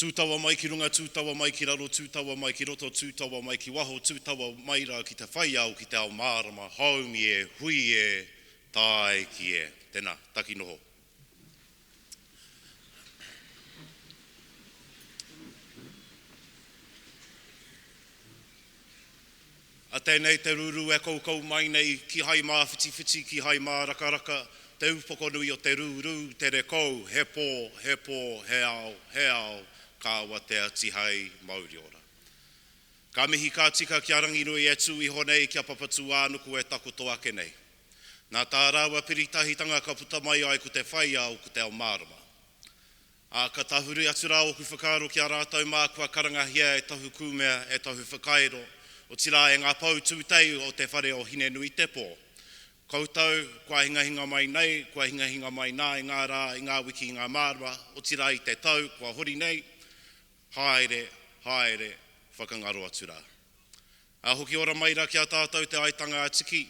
Tūtawa mai ki runga, tūtawa mai ki raro, tūtawa mai ki roto, tūtawa mai ki waho, tūtawa mai rā ki te whaiau ki te ao mārama, haumi e, hui e, tāe ki e. Tēnā, taki noho. A tēnei te ruru e koukou mai nei ki hai mā whiti, ki hai mā raka, te upoko nui o te ruru, te rekou, he pō, he ao, kāwa te atihai mauri ora. Ka mihi ka tika kia rangirui e tū iho nei kia papatu ānuku e takoto ake nei. Nā tā rāua piritahitanga ka puta mai ai ko te whaiau ko te ao mārama. A ka tahuri atu rā oku whakaaro kia rātau mā kua karangahia e tahu kūmea e tahu whakairo. O tira e ngā pau tūtei o te whare o hine nui te pō. Koutou, kua hinga mai nei, kua hinga mai nā, i ngā rā, i ngā wiki, i ngā mārama. O tira i te tau, kua hori nei. Haere, whakangaro atu rā. A hoki ora mai rā kia tātou te aitanga atiki.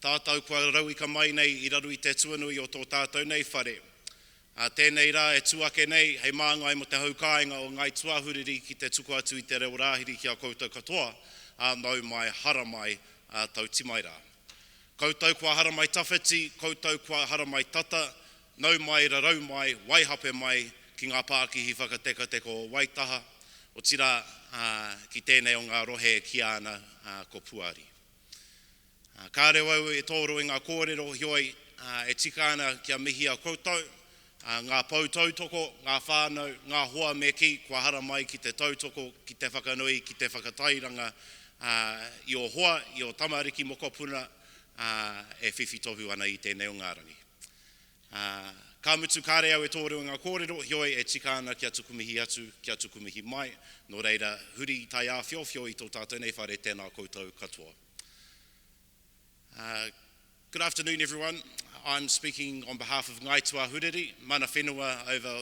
Tātou kua rauika mai nei i raru i te tuanui o tō tātou nei whare. A tēnei rā e tuake nei, hei māngai mo te haukāinga o ngai tuahuriri ki te tuku atu i te reo rāhiri kia koutou katoa. A nau mai, hara mai, tau timai rā. Koutou kua hara mai tawhiti, koutou kua hara mai tata, nau mai, rarau mai, waihape mai, ki ngā Pākihi whakateka ko Waitaha, o tira ki tēnei o ngā rohe ki ana ko Puari. Ka reo au e tōru i ngā kōrero hioi e tika ana kia mihi a koutou, ngā pau tautoko, ngā whānau, ngā hoa me ki, kua hara mai ki te tautoko, ki te whakanui, ki te whakatairanga, i o hoa, i o tamariki mokopuna, e whiwhitohu ana i tēnei o ngārangi. Ka mutu kāre au e tōreo ngā kōrero, hioi e tika ana kia tukumihi atu, kia tukumihi mai, no reira huri tai a whiowhio i tō tātou nei whare tēnā koutou katoa. Good afternoon everyone. I'm speaking on behalf of Ngai Tua Huriri, Mana Whenua over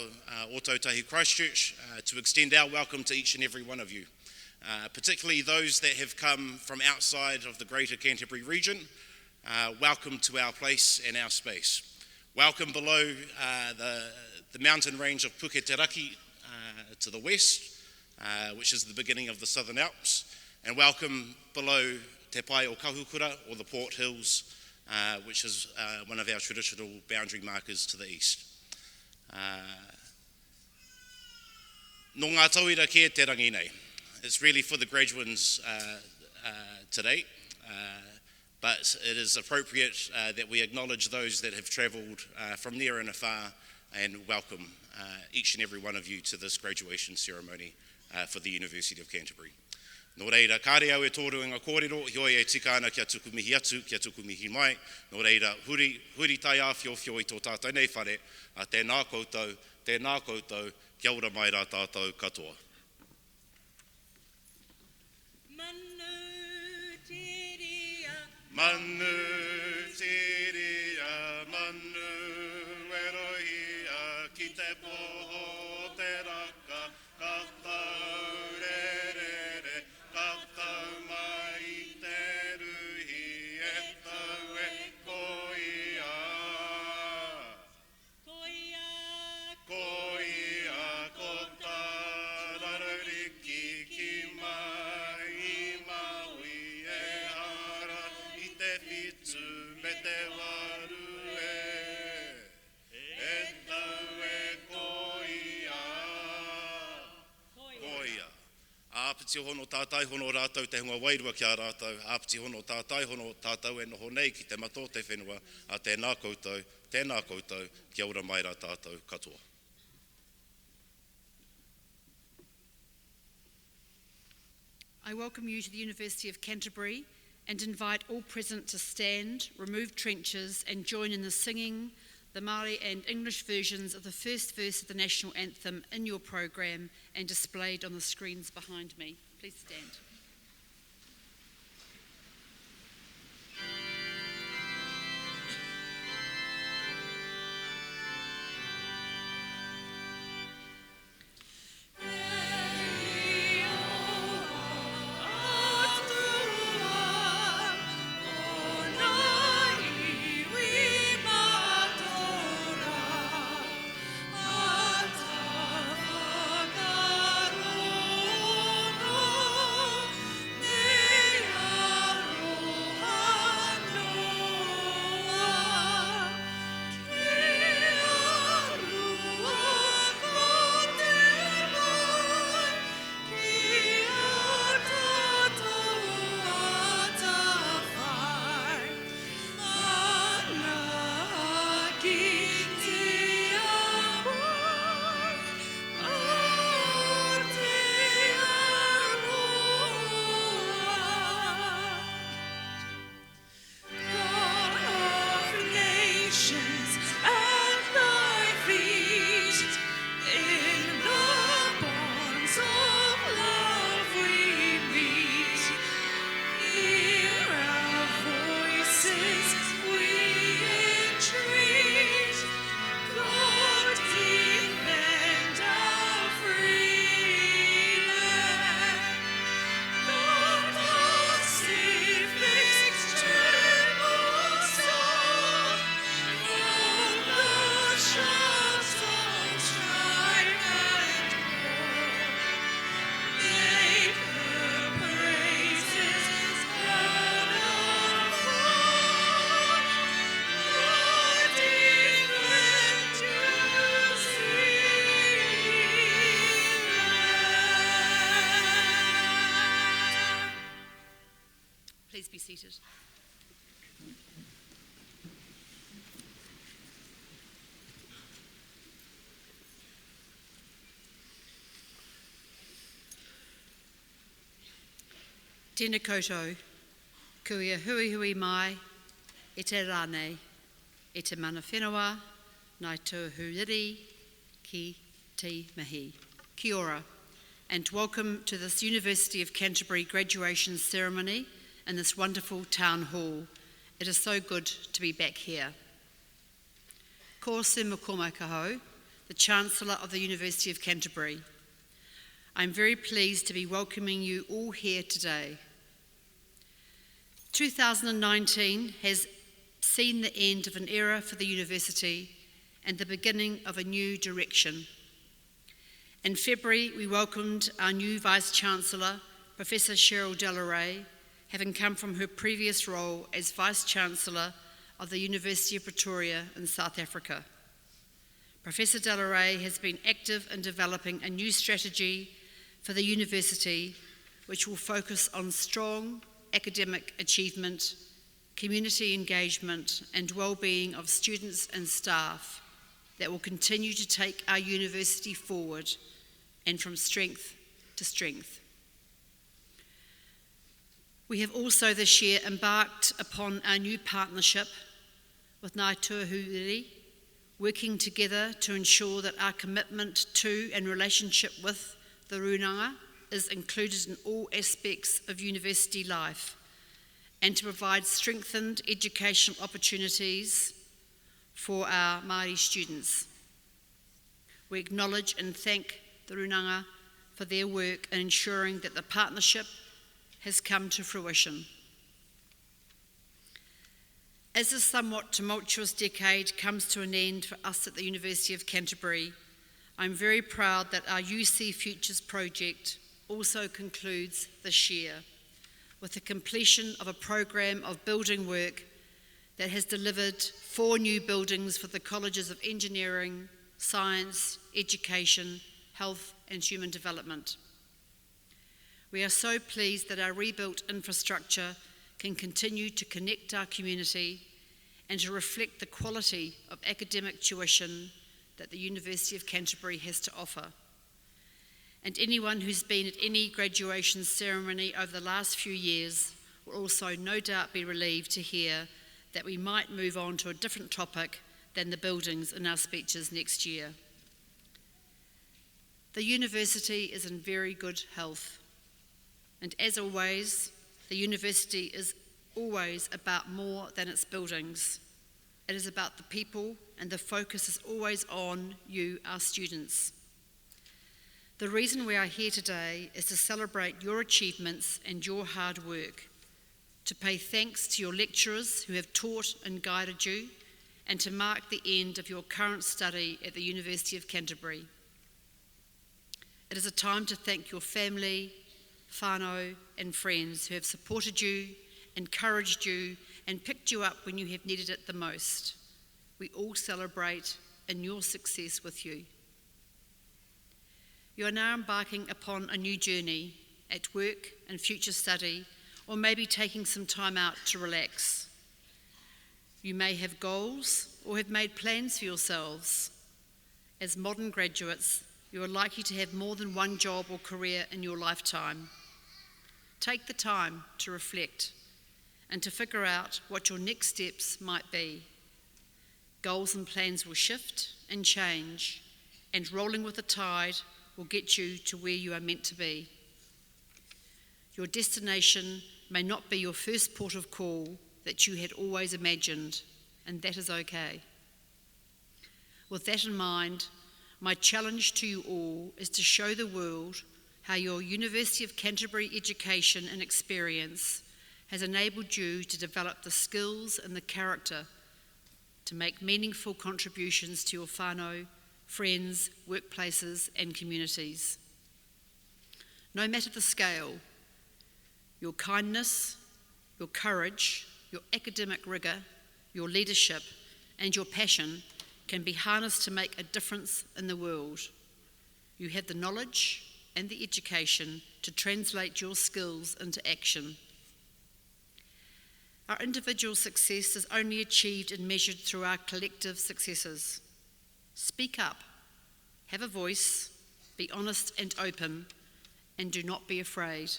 Ōtautahi Christchurch, to extend our welcome to each and every one of you, particularly those that have come from outside of the Greater Canterbury region. Welcome to our place and our space. Welcome below the mountain range of Puketeraki to the west, which is the beginning of the Southern Alps, and welcome below Te Pai o Kahukura, or the Port Hills, which is one of our traditional boundary markers to the east. Nō ngā tauira kia te rangi nei. It's really for the graduates today. But it is appropriate that we acknowledge those that have travelled from near and afar and welcome each and every one of you to this graduation ceremony for the University of Canterbury. Nō reira, kāre au e tōru ngā kōrero, hioi e tika ana kia tukumihi atu, kia tukumihi mai. Nō reira, huri tai a whiowhio i tō tātou nei whare, a tēnā koutou, tēnā koutou, kia ora mai rā tātou katoa. Manu tiria, Manu tiria, manu e rohia, ki te poho te raka, ka tau re re re, ka tau mai I te ruhi, e tau e koia. koia, Koia, ko tā rarariki ki mai I Maui e hara I te whitu me te waru e tau e koia. Koia. Āpiti hono tātai hono rātou te hunga wairua ki a rātou. Āpiti hono tātai hono tātou e noho nei ki te mato te whenua a tēnā koutou, kia ora mai rā tātou katoa. I welcome you to the University of Canterbury and invite all present to stand, remove trenches and join in the singing, the Māori and English versions of the first verse of the National Anthem in your program and displayed on the screens behind me. Please stand. Please be seated. Tēnā koutou, kuia hui hui mai, e te rānei, e te mana whenua, nai tuahuriri ki te mihi. Kia ora, and welcome to this University of Canterbury graduation ceremony in this wonderful town hall. It is so good to be back here. Ko se Makoma Kaho, the Chancellor of the University of Canterbury. I'm very pleased to be welcoming you all here today. 2019 has seen the end of an era for the university and the beginning of a new direction. In February, we welcomed our new Vice-Chancellor, Professor Cheryl Delaray, having come from her previous role as Vice-Chancellor of the University of Pretoria in South Africa. Professor Delaray has been active in developing a new strategy for the university which will focus on strong academic achievement, community engagement and well-being of students and staff that will continue to take our university forward and from strength to strength. We have also this year embarked upon our new partnership with Ngāi Tuahuriri, working together to ensure that our commitment to and relationship with the Runanga is included in all aspects of university life, and to provide strengthened educational opportunities for our Māori students. We acknowledge and thank the Runanga for their work in ensuring that the partnership has come to fruition. As this somewhat tumultuous decade comes to an end for us at the University of Canterbury, I'm very proud that our UC Futures project also concludes this year with the completion of a program of building work that has delivered 4 new buildings for the colleges of Engineering, Science, Education, Health and Human Development. We are so pleased that our rebuilt infrastructure can continue to connect our community and to reflect the quality of academic tuition that the University of Canterbury has to offer. And anyone who's been at any graduation ceremony over the last few years will also no doubt be relieved to hear that we might move on to a different topic than the buildings in our speeches next year. The university is in very good health, and as always, the university is always about more than its buildings. It is about the people, and the focus is always on you, our students. The reason we are here today is to celebrate your achievements and your hard work, to pay thanks to your lecturers who have taught and guided you, and to mark the end of your current study at the University of Canterbury. It is a time to thank your family, whānau and friends who have supported you, encouraged you and picked you up when you have needed it the most. We all celebrate in your success with you. You are now embarking upon a new journey at work and future study, or maybe taking some time out to relax. You may have goals or have made plans for yourselves. As modern graduates, you are likely to have more than one job or career in your lifetime. Take the time to reflect and to figure out what your next steps might be. Goals and plans will shift and change, and rolling with the tide will get you to where you are meant to be. Your destination may not be your first port of call that you had always imagined, and that is okay. With that in mind, my challenge to you all is to show the world how your University of Canterbury education and experience has enabled you to develop the skills and the character to make meaningful contributions to your whānau, friends, workplaces and communities. No matter the scale, your kindness, your courage, your academic rigour, your leadership and your passion can be harnessed to make a difference in the world. You have the knowledge and the education to translate your skills into action. Our individual success is only achieved and measured through our collective successes. Speak up, have a voice, be honest and open, and do not be afraid.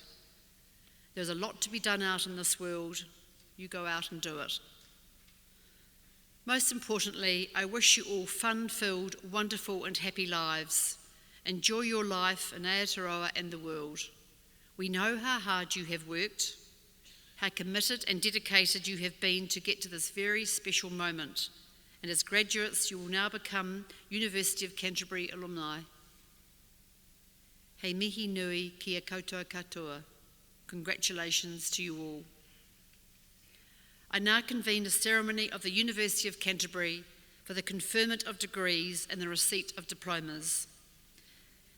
There's a lot to be done out in this world. You go out and do it. Most importantly, I wish you all fun-filled, wonderful and happy lives. Enjoy your life in Aotearoa and the world. We know how hard you have worked, how committed and dedicated you have been to get to this very special moment. And as graduates, you will now become University of Canterbury alumni. Hei mihi nui kia koutou katoa. Congratulations to you all. I now convene a ceremony of the University of Canterbury for the conferment of degrees and the receipt of diplomas.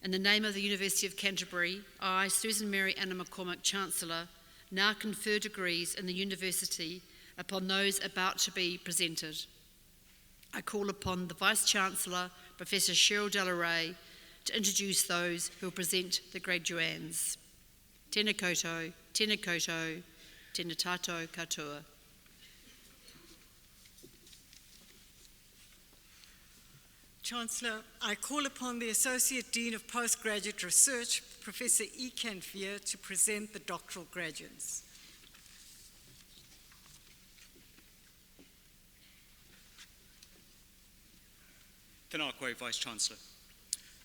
In the name of the University of Canterbury, I, Susan Mary Anna McCormick, Chancellor, now confer degrees in the University upon those about to be presented. I call upon the Vice-Chancellor, Professor Cheryl Delaray, to introduce those who will present the graduands. Tēnā koutou, tēnā koutou, tēnā tātou katoa. Chancellor, I call upon the Associate Dean of Postgraduate Research, Professor E. Canfier, to present the doctoral graduates. Tēnā koe, Vice-Chancellor.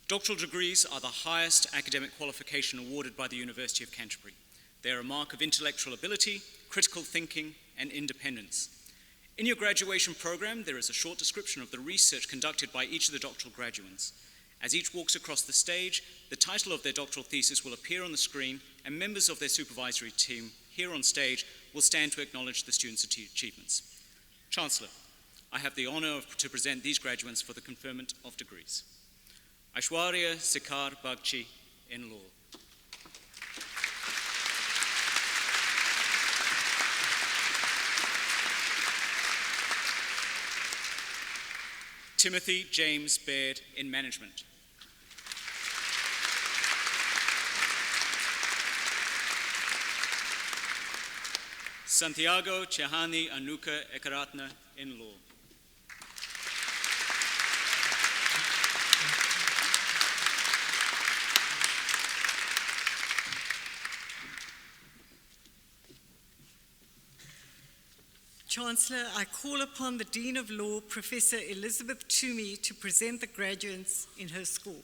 Doctoral degrees are the highest academic qualification awarded by the University of Canterbury. They are a mark of intellectual ability, critical thinking, and independence. In your graduation program, there is a short description of the research conducted by each of the doctoral graduates. As each walks across the stage, the title of their doctoral thesis will appear on the screen, and members of their supervisory team here on stage will stand to acknowledge the students' achievements. Chancellor, I have the honour to present these graduates for the conferment of degrees. Aishwarya Sikar Bagchi in law. Timothy James Baird in management. Santiago Chehani Anuka Ekaratna in law. Chancellor, I call upon the Dean of Law, Professor Elizabeth Toomey, to present the graduates in her school.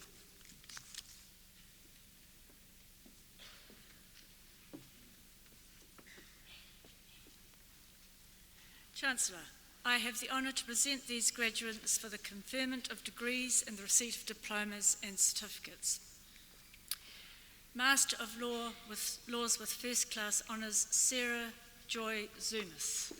Chancellor, I have the honour to present these graduates for the conferment of degrees and the receipt of diplomas and certificates. Master of Laws with First Class Honours, Sarah Joy Zumas.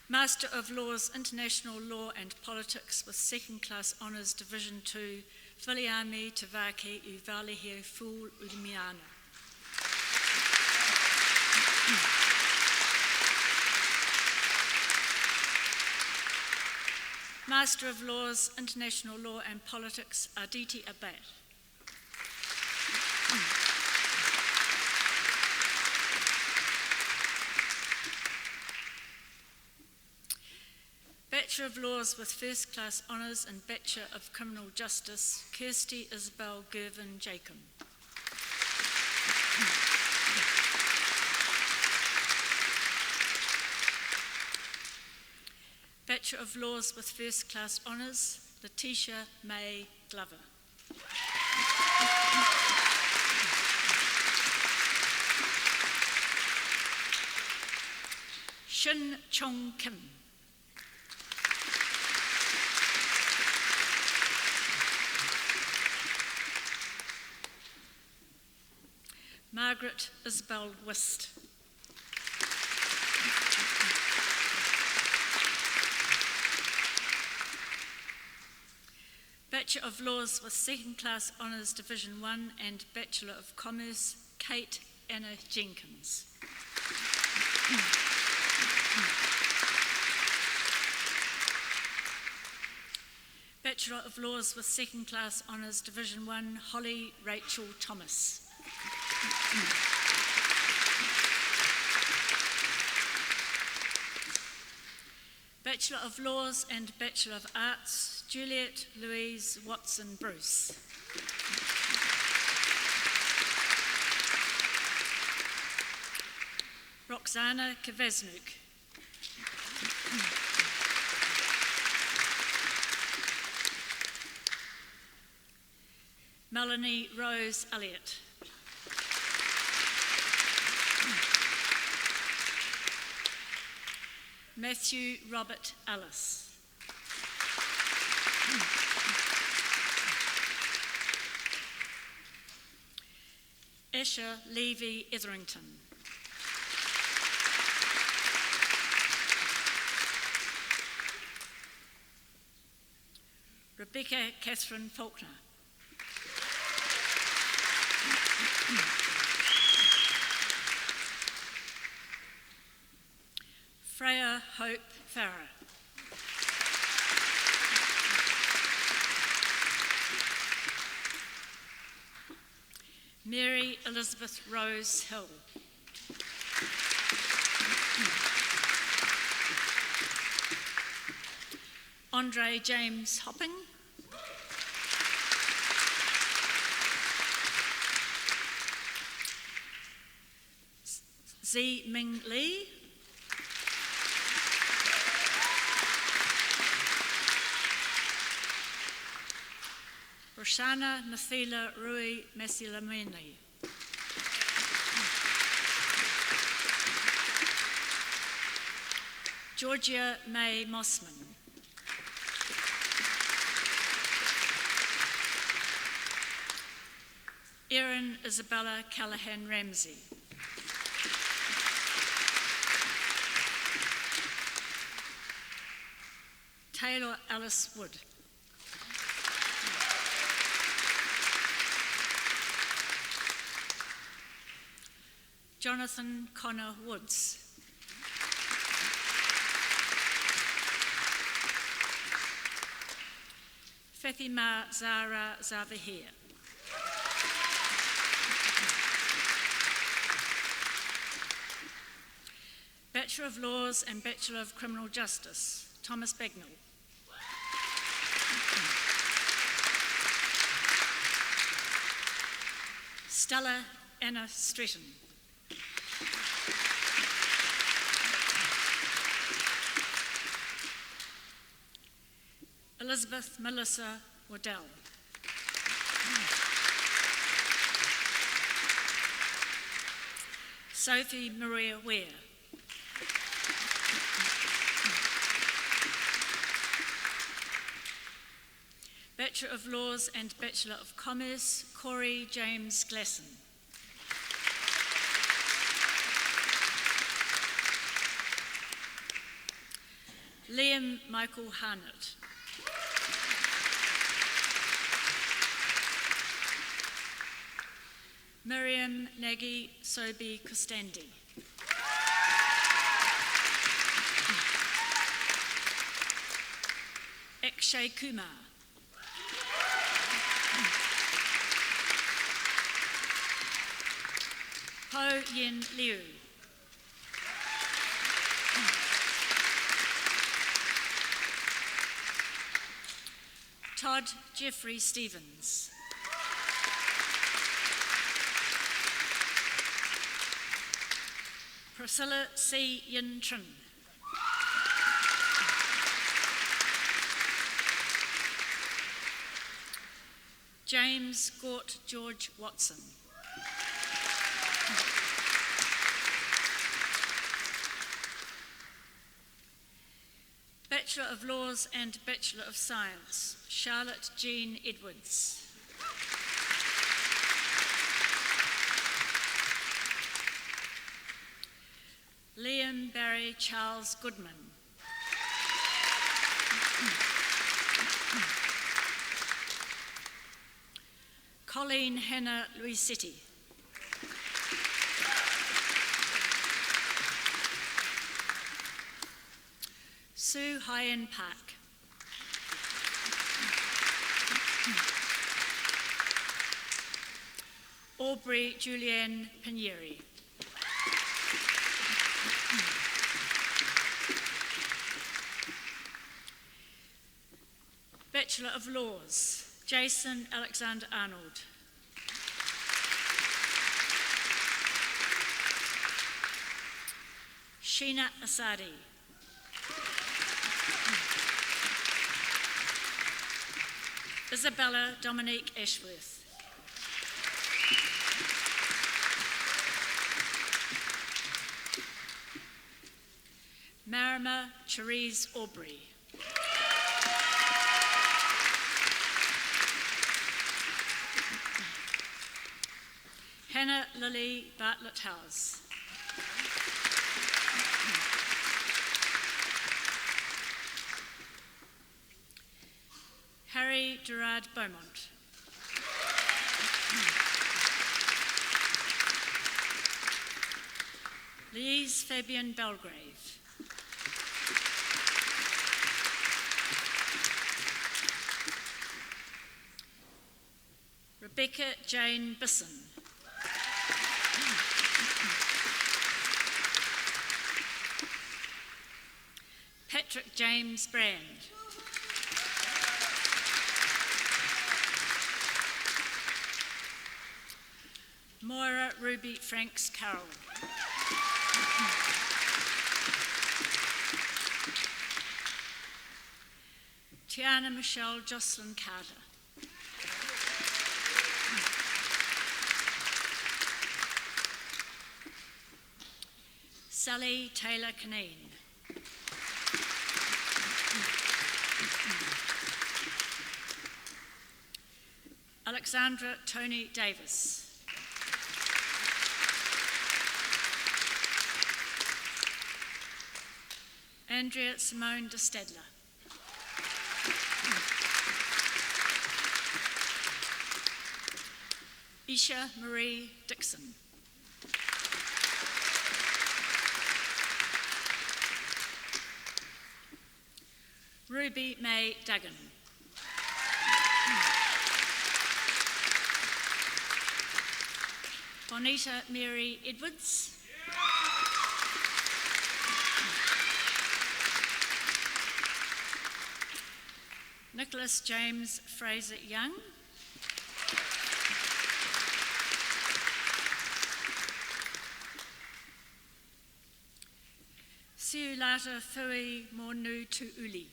Master of Laws, International Law and Politics with Second Class Honours, Division 2, Viliami Tavake Uvalihe Ful Ulmiana. Master of Laws, International Law and Politics, Aditi Abad. Bachelor of Laws with First Class Honours and Bachelor of Criminal Justice, Kirsty Isabel Gervin Jacob. Bachelor of Laws with First Class Honours, Letitia May Glover. Shin Chong Kim. Margaret Isabel Wist. Bachelor of Laws with Second Class Honours Division 1 and Bachelor of Commerce, Kate Anna Jenkins. Bachelor of Laws with Second Class Honours Division 1, Holly Rachel Thomas. Bachelor of Laws and Bachelor of Arts, Juliet Louise Watson Bruce. Roxana Kvasnuk. Melanie Rose Elliott. Matthew Robert Ellis. Asher Levy Etherington. Rebecca Catherine Faulkner. Freya Hope Farrer. Mary Elizabeth Rose Hill. Andre James Hopping. Zi Ming Lee, Roshana Nathila Rui Mesilameni, Georgia May Mossman, Erin Isabella Callahan Ramsey, Taylor Alice Wood, Jonathan Connor Woods, Fatima Zara Zavahir, Bachelor of Laws and Bachelor of Criminal Justice, Thomas Bagnall, Stella Anna Stretton, Elizabeth Melissa Waddell, Sophie Maria Ware, Bachelor of Laws and Bachelor of Commerce, Corey James Glasson, Liam Michael Harnett, Miriam Nagy Sobi Kostandi, Akshay Kumar, Ho Yin Liu, Todd Jeffrey Stevens, Priscilla C. Yin Trin, James Gort George Watson, Bachelor of Laws and Bachelor of Science, Charlotte Jean Edwards, Liam Barry Charles Goodman, Colleen Hannah Luisetti, Sue Hyen Park, Aubrey Julianne Pinieri, Bachelor of Laws, Jason Alexander Arnold, Sheena Asadi, Isabella Dominique Ashworth, Marima Cherise Aubrey, Hannah Lily Bartlett House, Harry Gerard Beaumont, Louise Fabian Belgrave, Rebecca Jane Bisson, Patrick James Brand, Moira Ruby Franks Carroll, Tiana Michelle Jocelyn Carter. Sally Taylor Caneen. Alexandra Tony Davis. Andrea Simone de Stadler. Isha Marie Dixon. Ruby May Duggan. Bonita Mary Edwards. Nicholas James Fraser Young. Siulata Fui Monu Tuuli.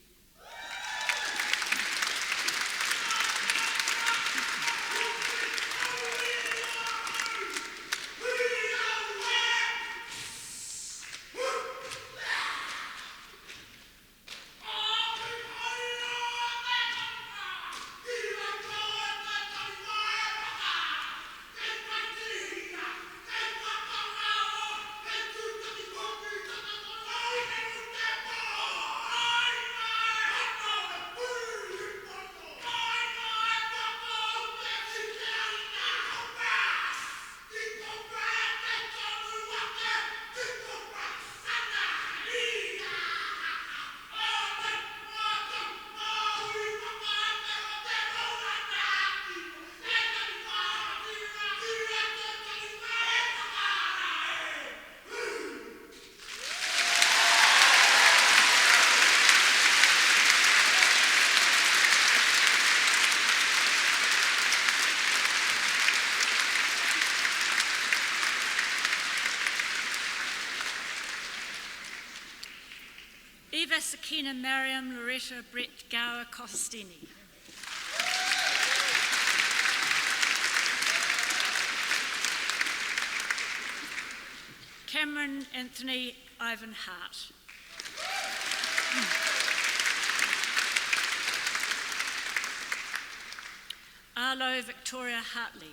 Eva Sakina Mariam Loretta Brett Gower Costini. Cameron Anthony Ivan Hart. Arlo Victoria Hartley.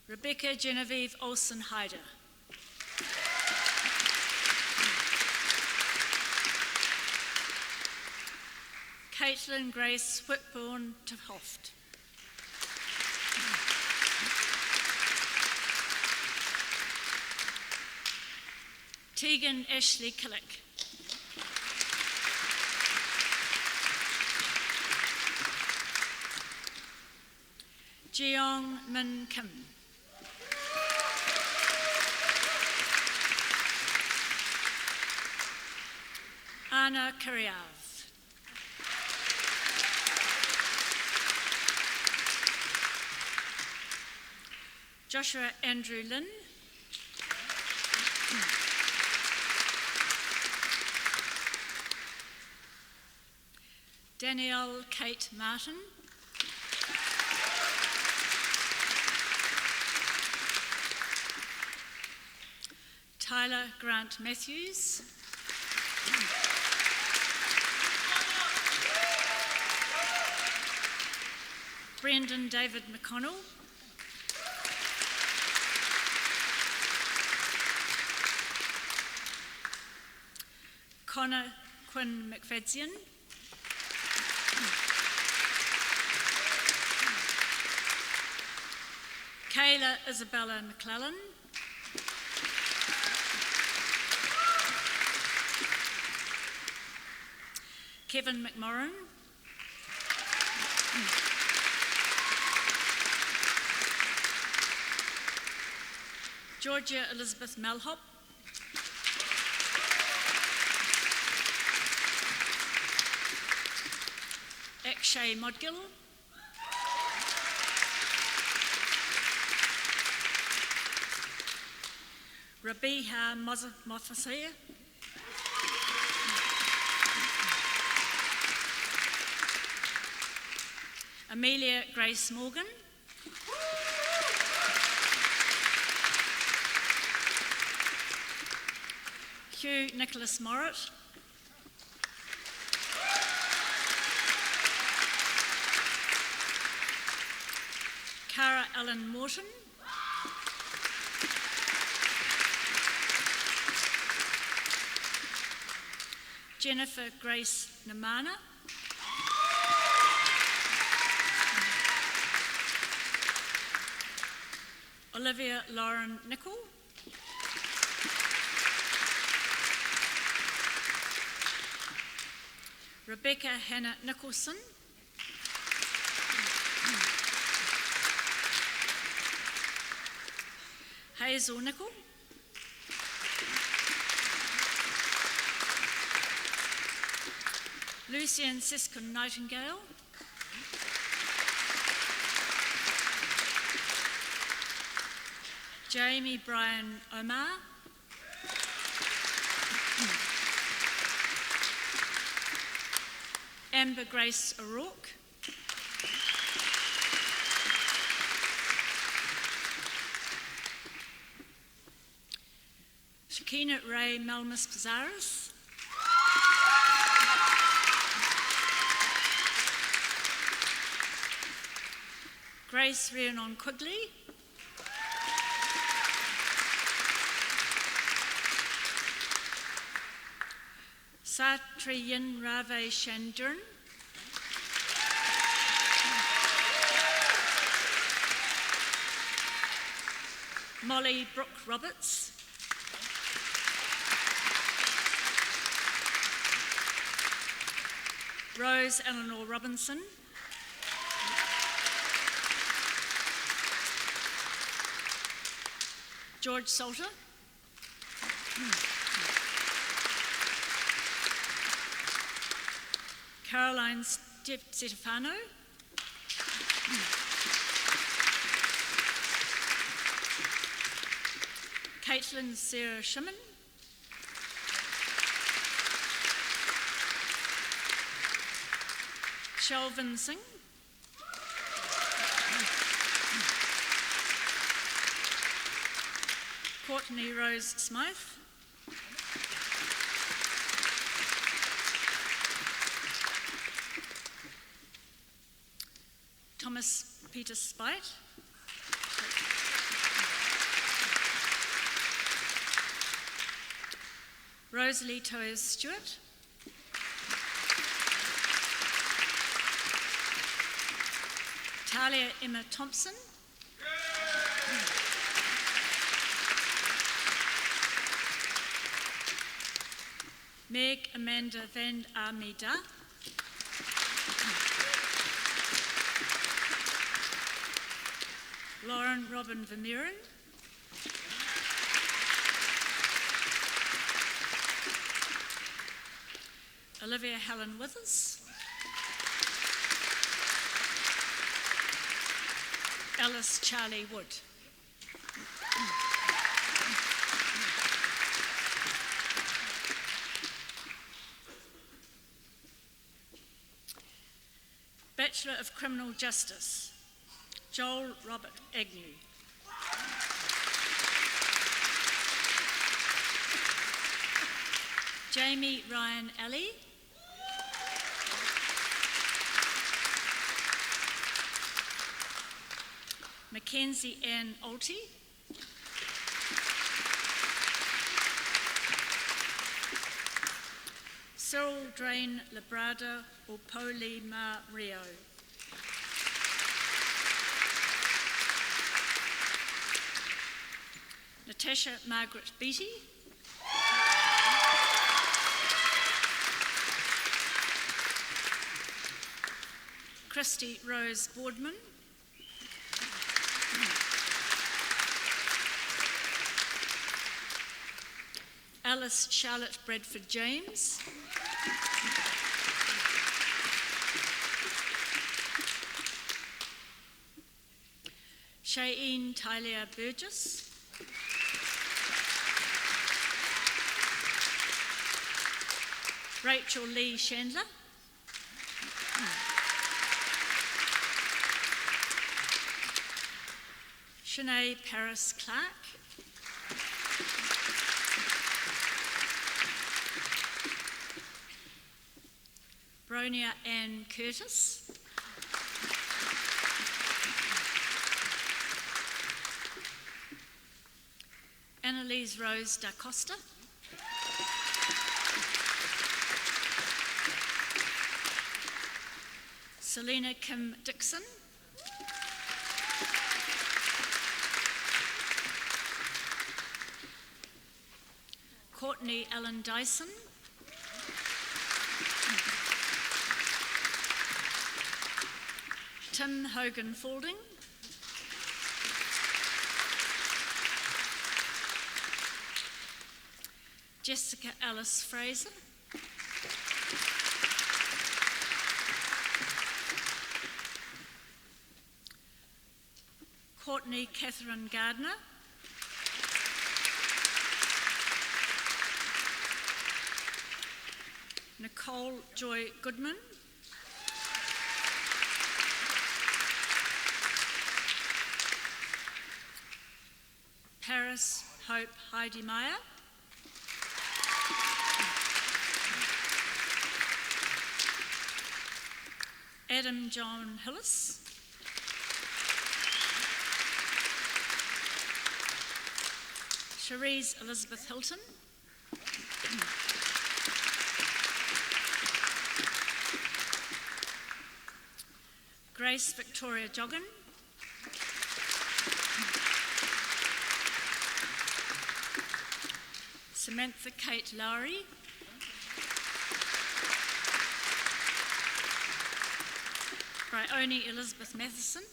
Rebecca Genevieve Olsen Hyder. Caitlin Grace Whitbourne to Hoft. Tegan Ashley Killick. Jeong Min Kim. Anna Karyav. Joshua Andrew Lynn. Danielle Kate Martin. Tyler Grant Matthews. Brendan David McConnell. Connor Quinn McFadzean. Kayla Isabella McClellan. Kevin McMorrin. Georgia Elizabeth Malhop. Akshay Modgill. Rabiha Mofasea. Amelia Grace Morgan. Hugh Nicholas Morritt. Cara Ellen Morton. Jennifer Grace Namana. Olivia Lauren Nichol. Rebecca Hannah Nicholson. Hazel Nichol. Lucian Siskin Nightingale. Jamie Brian Omar. Amber Grace O'Rourke. Shakina Ray Melmus Pizarros. Grace Rhiannon Quigley. Satriyan Rave Shandurn. Molly Brooke Roberts. Rose Eleanor Robinson. George Salter. Caroline Stefano. Caitlin Sarah Shimon. Shelvin Singh. Courtney Rose Smythe. Thomas Peter Spite. Rosalie Toes Stewart. Talia Emma Thompson. Meg Amanda Van Armida. Lauren Robin Vermeeren. Olivia Helen Withers. Alice Charlie Wood. Bachelor of Criminal Justice, Joel Robert Agnew. Jamie Ryan Alley. Mackenzie Ann Alty. Cyril Drain Labrada Opoli Ma Rio. Natasha Margaret Beattie. Christy Rose Boardman. Alice Charlotte Bradford James. Shayeen Tylia Burgess. Rachel Lee Chandler. Shanae Paris Clark. Bronia Ann Curtis. Annalise Rose da Costa. Selena Kim Dixon. Courtney Ellen Dyson. Tim Hogan Faulding. Jessica Alice Fraser. Courtney Catherine Gardner. Nicole Joy Goodman. Paris Hope Heidi Meyer. Adam John Hillis. Cherise Elizabeth Hilton. Grace Victoria Joggin. Samantha Kate Lowry. Bryony Elizabeth Matheson.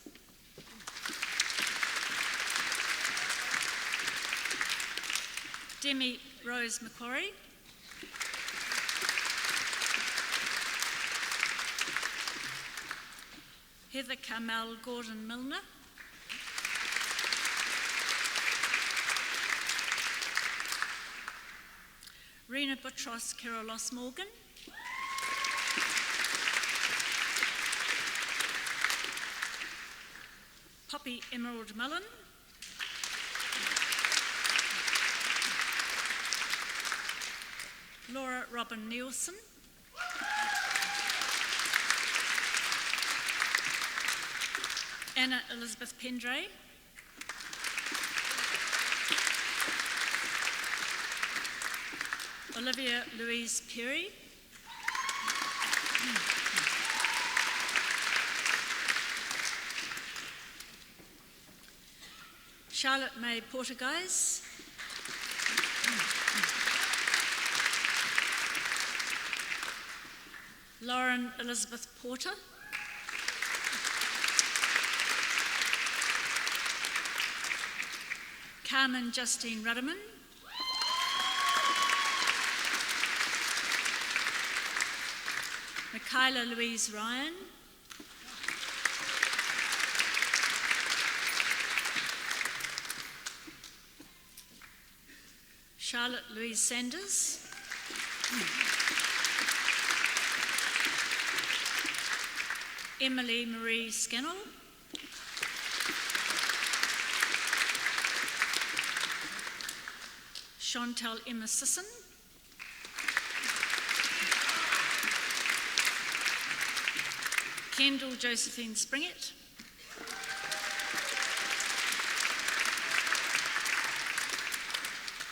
Demi Rose Macquarie. Heather Carmel Gordon Milner. Rena Butros Kerolos Morgan. Poppy Emerald Mullen. Laura Robin Nielsen. Anna Elizabeth Pendray. Olivia Louise Perry. Charlotte May Portuguese. Lauren Elizabeth Porter. Carmen Justine Rudderman. Michaela Louise Ryan. Charlotte Louise Sanders. Emily Marie Scannell. Chantal Emma Sisson. Kendall Josephine Springett.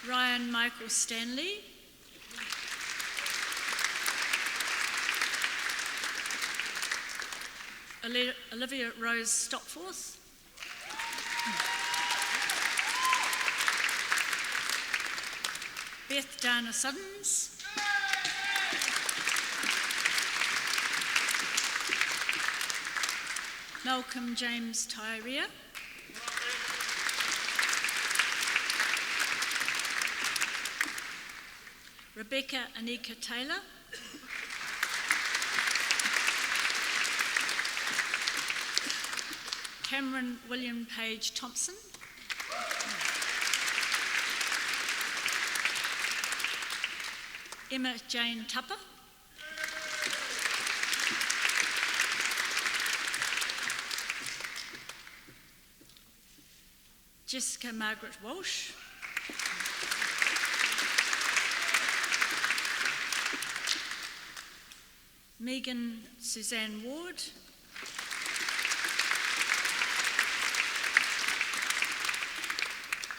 Ryan Michael Stanley. Olivia Rose Stopforth. Beth Dana Suddens. Malcolm James Tyria. Rebecca Anika Taylor. Cameron William Page Thompson. Emma Jane Tupper. Jessica Margaret Walsh. Megan Suzanne Ward.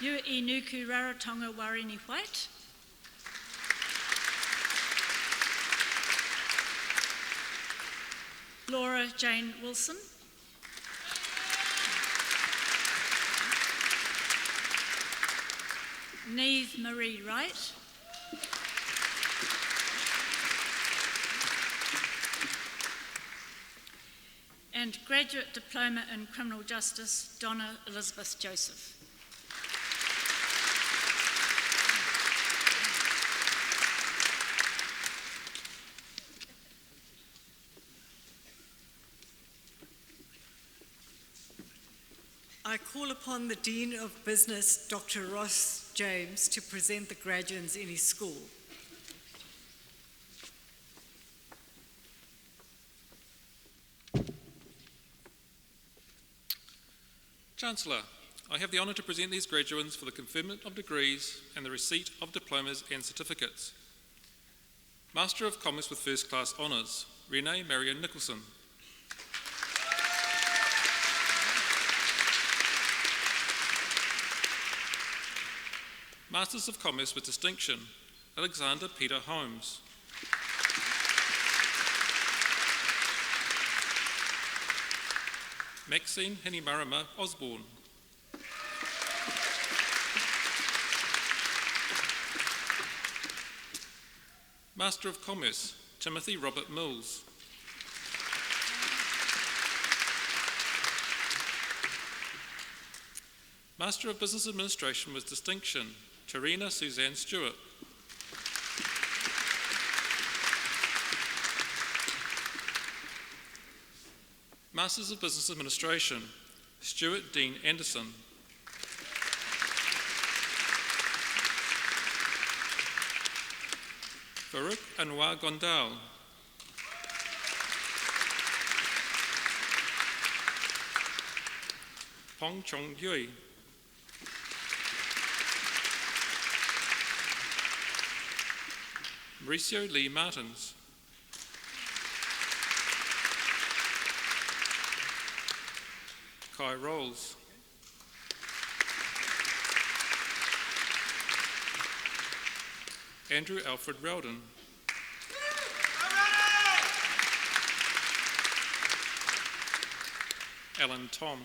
Yu Inuku Rarotonga Warini White. Laura Jane Wilson. Neve Marie Wright. And Graduate Diploma in Criminal Justice, Donna Elizabeth Joseph. I call upon the Dean of Business, Dr. Ross James, to present the graduates in his school. Chancellor, I have the honour to present these graduates for the conferment of degrees and the receipt of diplomas and certificates. Master of Commerce with First Class Honours, Renee Marion Nicholson. Masters of Commerce with Distinction, Alexander Peter Holmes. Maxine Hinimarama Osborne. Master of Commerce, Timothy Robert Mills. Master of Business Administration with Distinction, Tarina Suzanne Stewart. Masters of Business Administration, Stuart Dean Anderson. Farouk Anwar Gondal. Hong Chong Yui. Mauricio Lee Martins. Kai Rolls. Andrew Alfred Rowden. Alan Tom.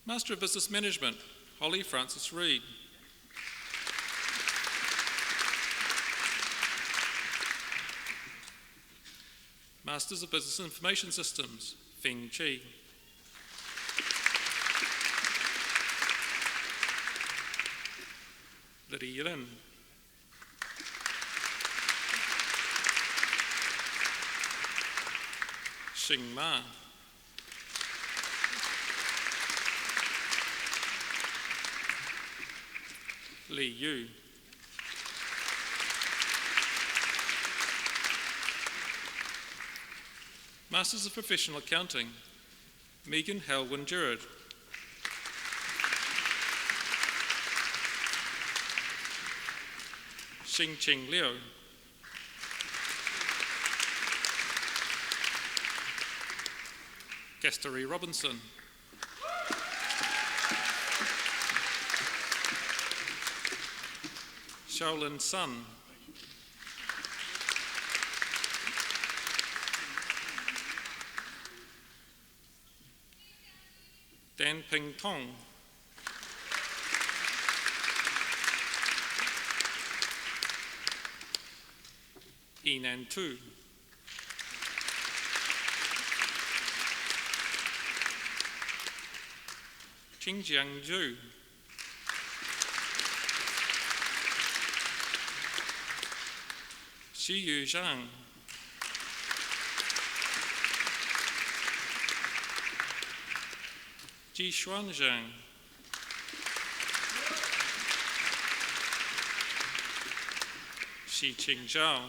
Master of Business Management, Holly Francis Reid. Masters of Business Information Systems, Feng Chi. Liddy Lin. Xing Ma. Li Yu. Masters of Professional Accounting, Megan Halwyn Gerard. Xing Ching Liu. Gastery Robinson. Shaolin Sun. Dan Ping Tong. Enan Tu. Xinjiang Zhu. Xi Yu Zhang. Ji Xuan Zhang. Xi Qing Zhao.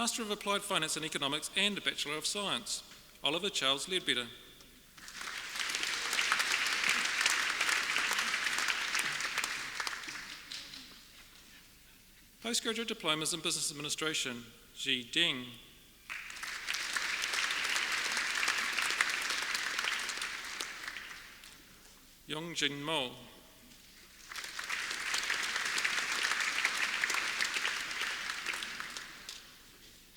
Master of Applied Finance and Economics and a Bachelor of Science, Oliver Charles Leadbetter. Postgraduate Diplomas in Business Administration, Ji Deng. Yong Jin Mo.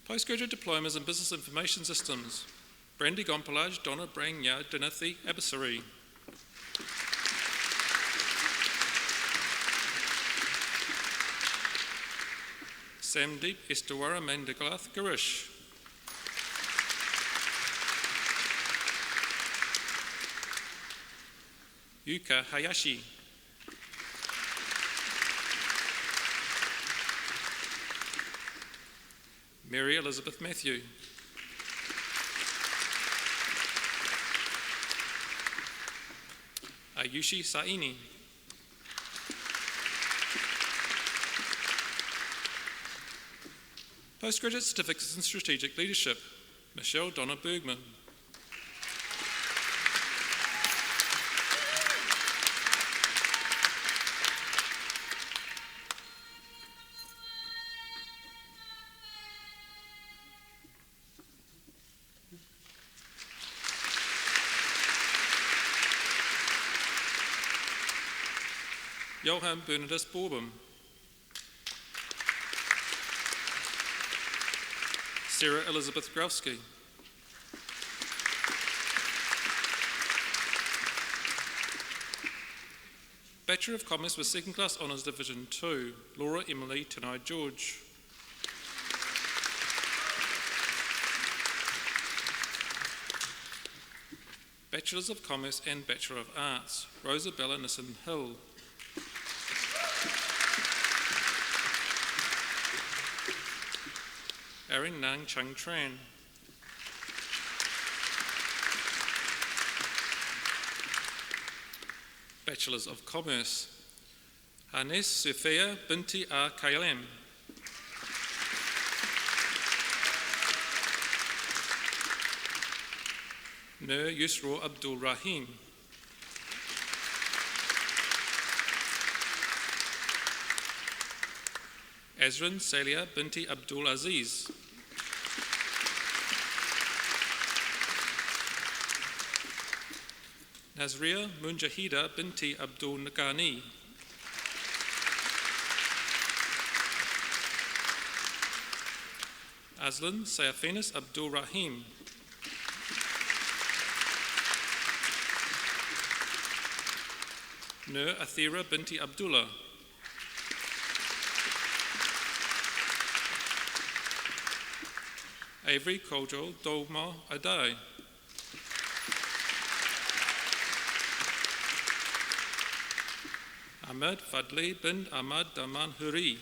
Postgraduate Diplomas in Business Information Systems, Brandy Gompalaj, Donna Brangya, Dinathi Abasari. Samdeep Estawara Mandagalath Garish. Yuka Hayashi. Mary Elizabeth Matthew. Ayushi Saini. Postgraduate Certificates in Strategic Leadership, Michelle Donna Bergman. Johan Bernardus Borbom. Sarah Elizabeth Growski. Bachelor of Commerce with Second Class Honours Division 2, Laura Emily Tanai George. Bachelors of Commerce and Bachelor of Arts, Rosabella Nissen Hill. Erin Nang Chung Tran. Bachelors of Commerce, Hanes Sufia Binti A. Kailem. Nur Yusro Abdul Rahim. Azrin Salia Binti Abdul Aziz. Nazria Munjahida Binti Abdul Nagani. Aslan Sayafinis Abdul Rahim. Nur Athira Binti Abdullah. Avery Kojo Dolma Adai. Ahmed Fadli bin Ahmad Daman Huri.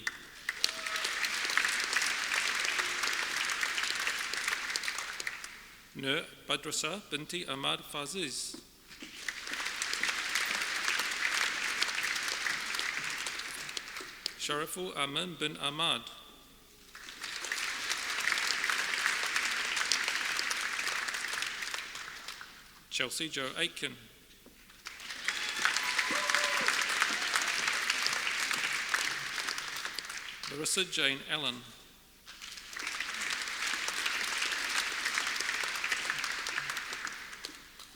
Nur Badrasa Binti Ahmad Faziz. Sharifu Amin bin Ahmad. Chelsea Joe Aitken. Larissa Jane Allen.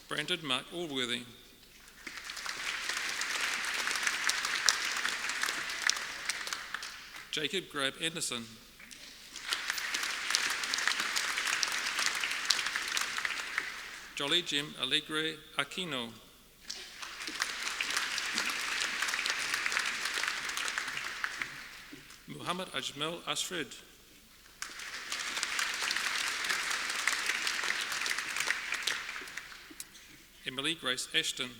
Brandon Mark Allworthy. Jacob Grab Anderson. Jolly Jim Alegre Aquino. Muhammad Ajmal Ashrid. Emily Grace Ashton.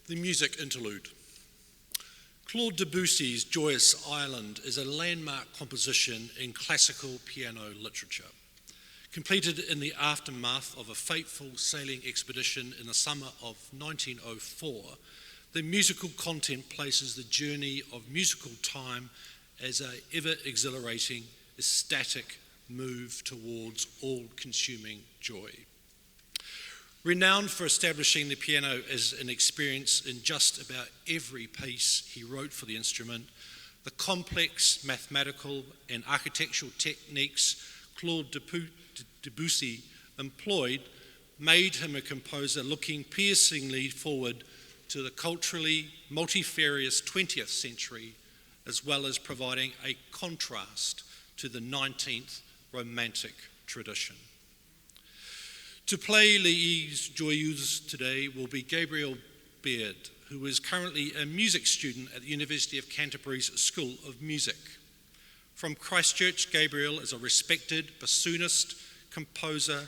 The music interlude. Claude Debussy's Joyous Island is a landmark composition in classical piano literature. Completed in the aftermath of a fateful sailing expedition in the summer of 1904, the musical content places the journey of musical time as an ever-exhilarating, ecstatic move towards all-consuming joy. Renowned for establishing the piano as an experience in just about every piece he wrote for the instrument, the complex mathematical and architectural techniques Claude Debussy employed made him a composer looking piercingly forward to the culturally multifarious 20th century, as well as providing a contrast to the 19th Romantic tradition. To play Les Joyeuses today will be Gabriel Beard, who is currently a music student at the University of Canterbury's School of Music. From Christchurch, Gabriel is a respected bassoonist, composer,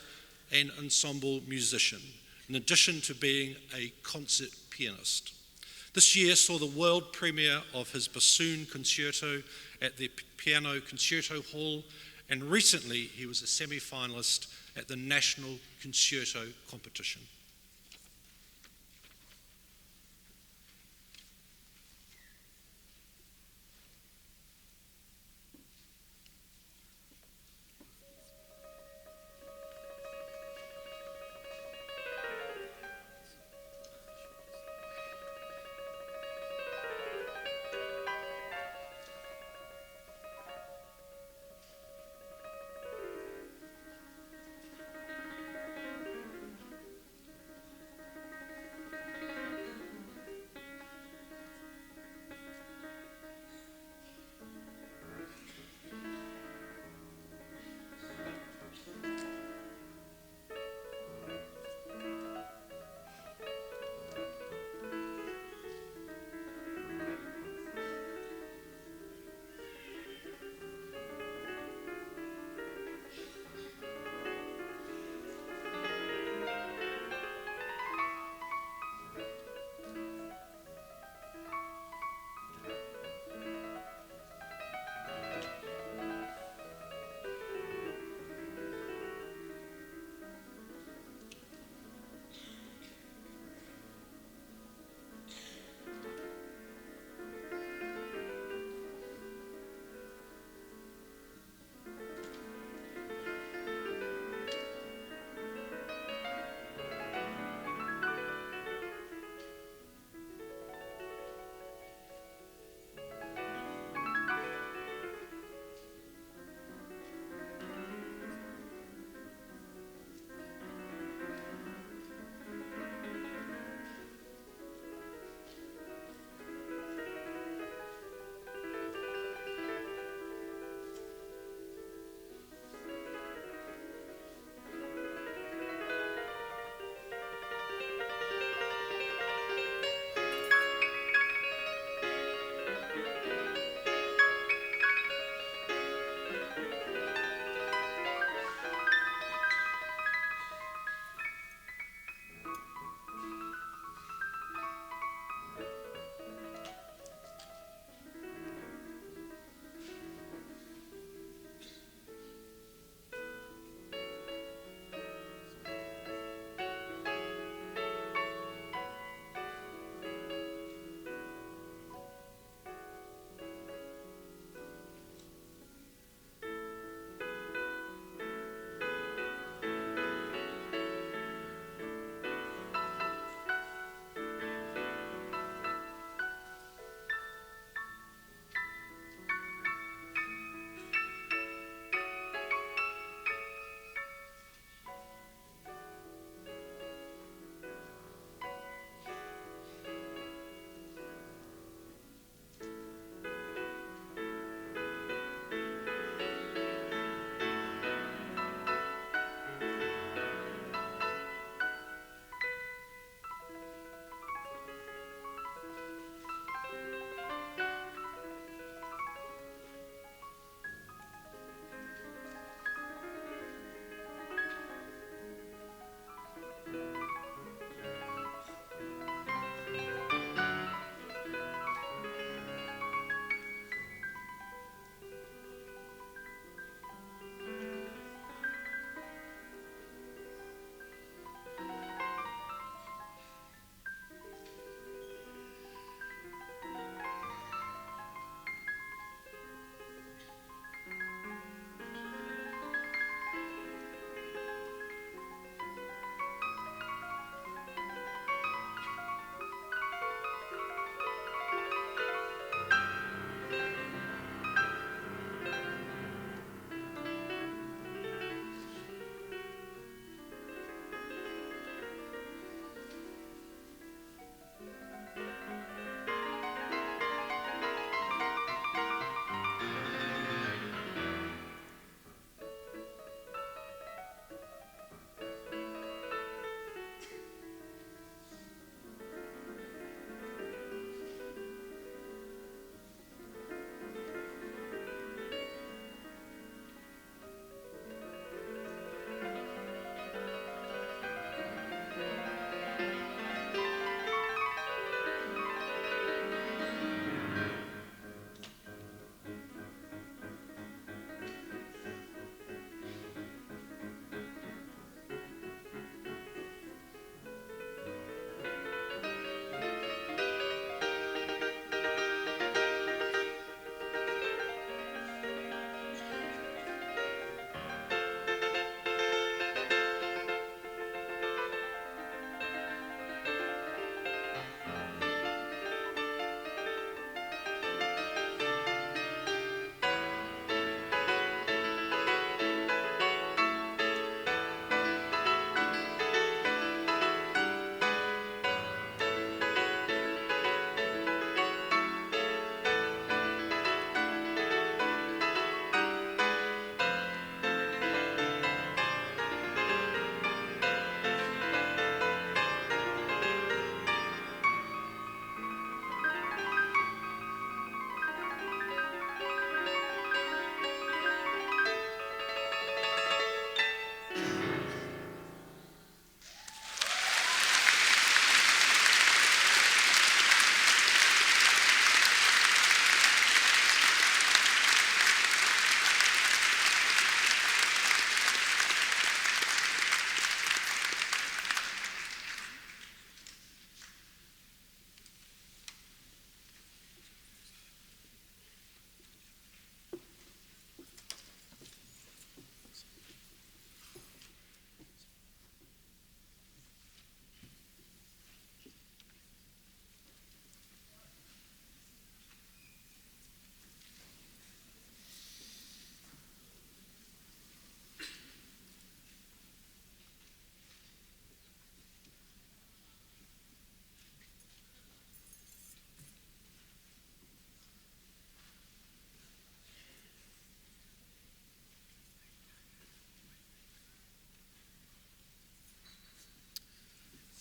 and ensemble musician, in addition to being a concert pianist. This year saw the world premiere of his bassoon concerto at the Piano Concerto Hall, and recently he was a semi-finalist at the National Concerto Competition.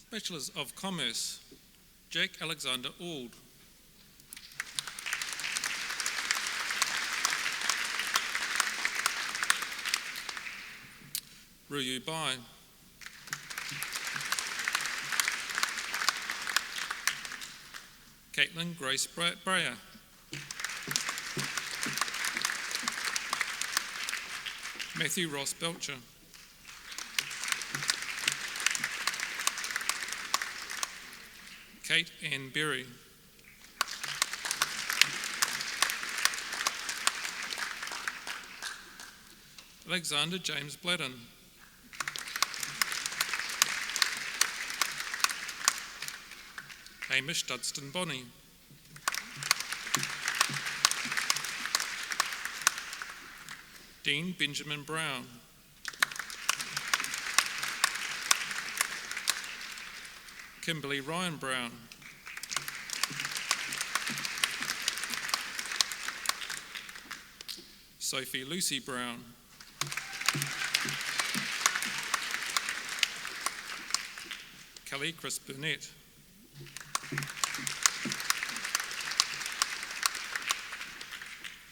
Bachelors of Commerce, Jack Alexander Auld. Ruyu Bai. Caitlin Grace Breyer. Matthew Ross Belcher. Kate Ann Berry. Alexander James Bladden. Hamish Dudston Bonney. Dean Benjamin Brown. Kimberly Ryan Brown. Sophie Lucy Brown. Kelly Chris Burnett.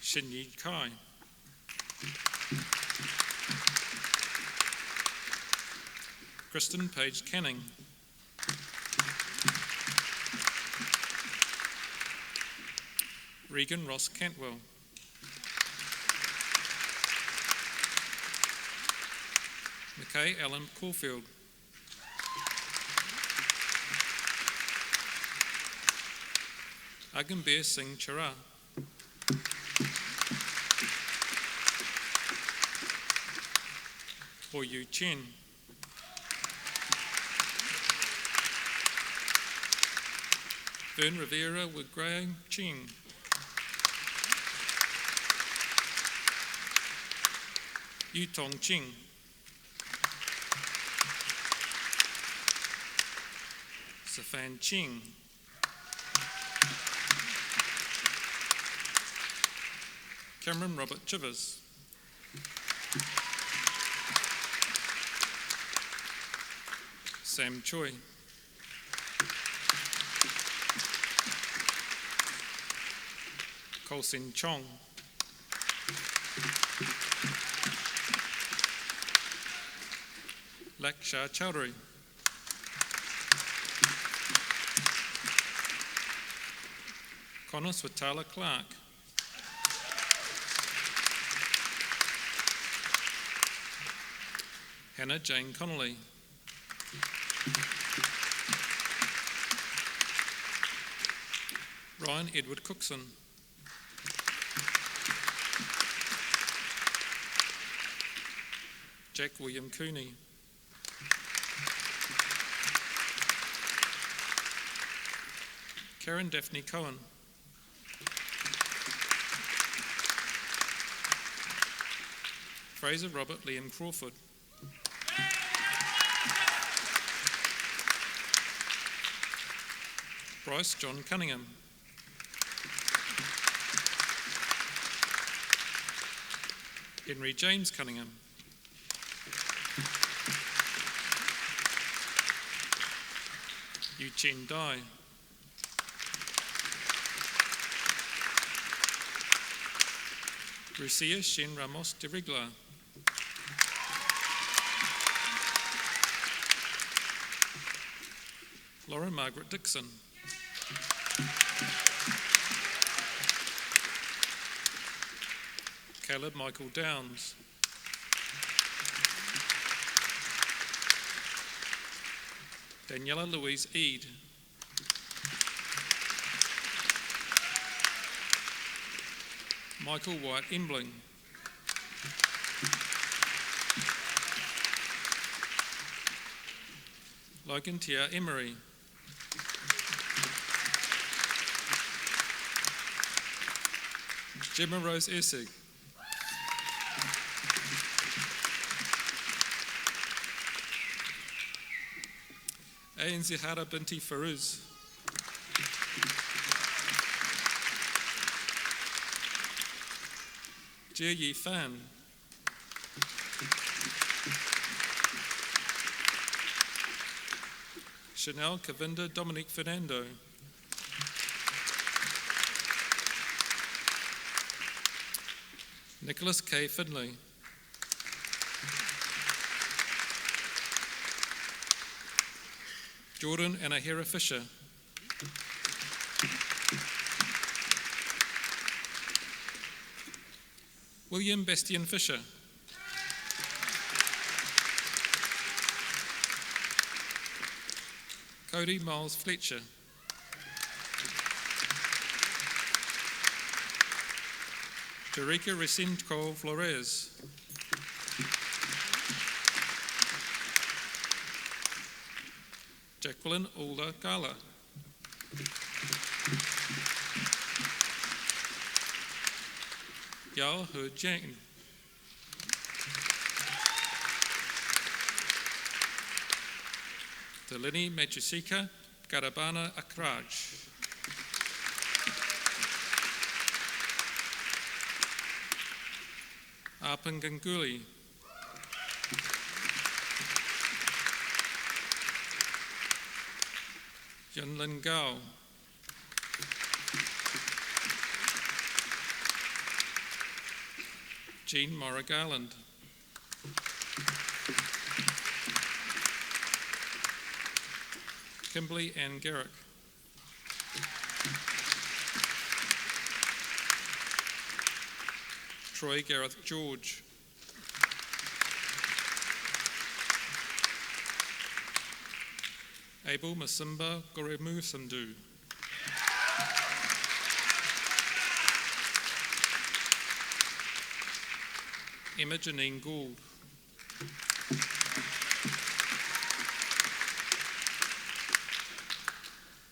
Shinyi Kai. Kristen Page Canning. Regan Ross Cantwell. Mackay Allen Caulfield. Agambir Singh Chara. Hoyu Chen. Vern Rivera with Graham Ching. Yu Tong Ching. Safan Ching. Cameron Robert Chivers. Sam Choi. Kolsin Chong. Laksha Chowdhury. Connor Swatala Clark. Hannah Jane Connolly. Ryan Edward Cookson. Jack William Cooney. Karen Daphne Cohen. Fraser Robert Liam Crawford. Bryce John Cunningham. Henry James Cunningham. Yu Chen Dai. Lucia Shen Ramos de Rigla. Laura Margaret Dixon. Caleb Michael Downs. Daniela Louise Eade. Michael White Embling. Logan Tia Emery. Gemma Rose Essig. Ain Zihara Binti Faruz. Jie Yi Fan. Chanel Cavinda Dominique Fernando. Nicholas K. Finlay. Jordan Anahira Fisher. William Bastian Fisher. Cody Miles Fletcher. Tarika Resendco Flores. Jacqueline Ulda Gala. Yao He Jiang. Delini Mejusika Garabana Akraj. Arpan Ganguly. Yunlin Gao. Jean Mora Garland. Kimberly Ann Garrick. Troy Gareth George. Abel Masimba Goremu Sandhu. Emma Janine Gould.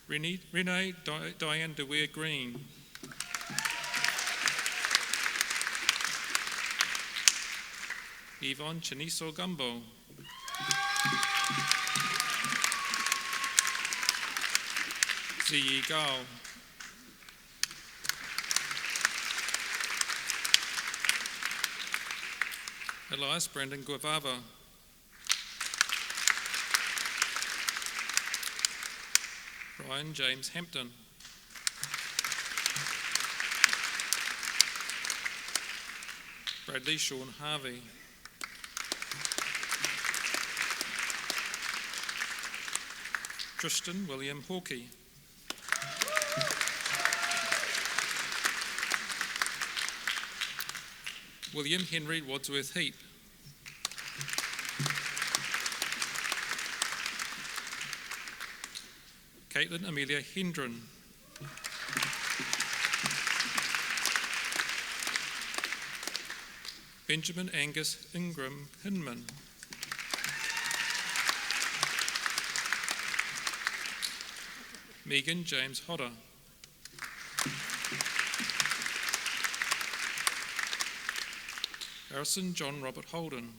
Renee Diane DeWeer Green. Yvonne Chiniso Gumbo. Ziyi Gao. Elias Brandon Guavava. Ryan James Hampton. Bradley Sean Harvey. Tristan William Hawkey. William Henry Wadsworth Heap. Caitlin Amelia Hendren. Benjamin Angus Ingram Hinman. Megan James Hodder. Harrison John Robert Holden.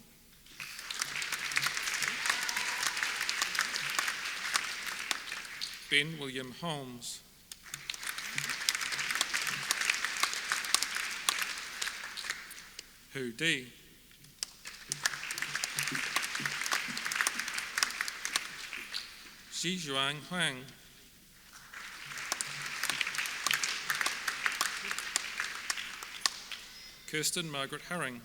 Ben William Holmes. Hu Di. Xi Zhuang Huang. Kirsten Margaret Herring.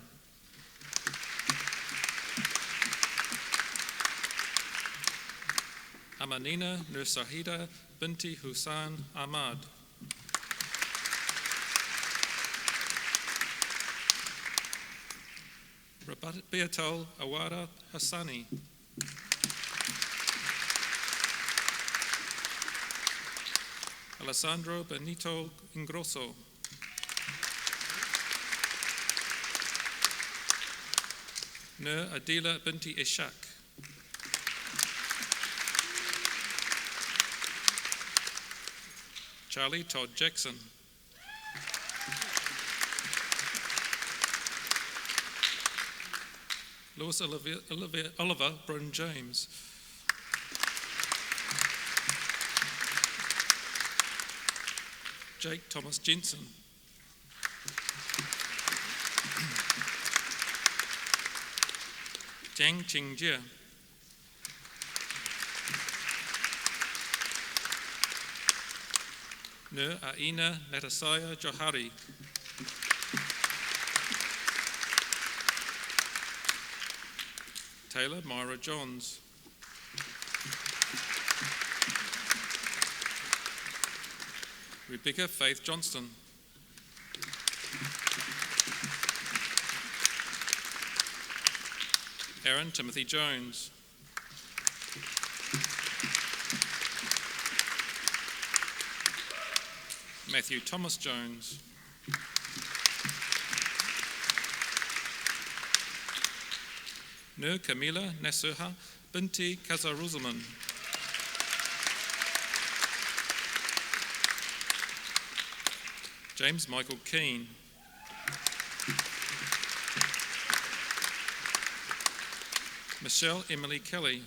Amanina Nursahida Binti Hussain Ahmad. Beatal Awada Hassani. Alessandro Benito Ingrosso. Nur Adila Binti Ishak. Charlie Todd Jackson. Lewis Oliver Bryn James. Jake Thomas Jensen. Jiang Qingjie. Nur Aina Natasaya Johari. Taylor Myra Johns. Rebecca Faith Johnston. Aaron Timothy Jones. Matthew Thomas Jones. Nur Camila Nasuha Binti Kazaruzman. James Michael Keane. Michelle Emily Kelly.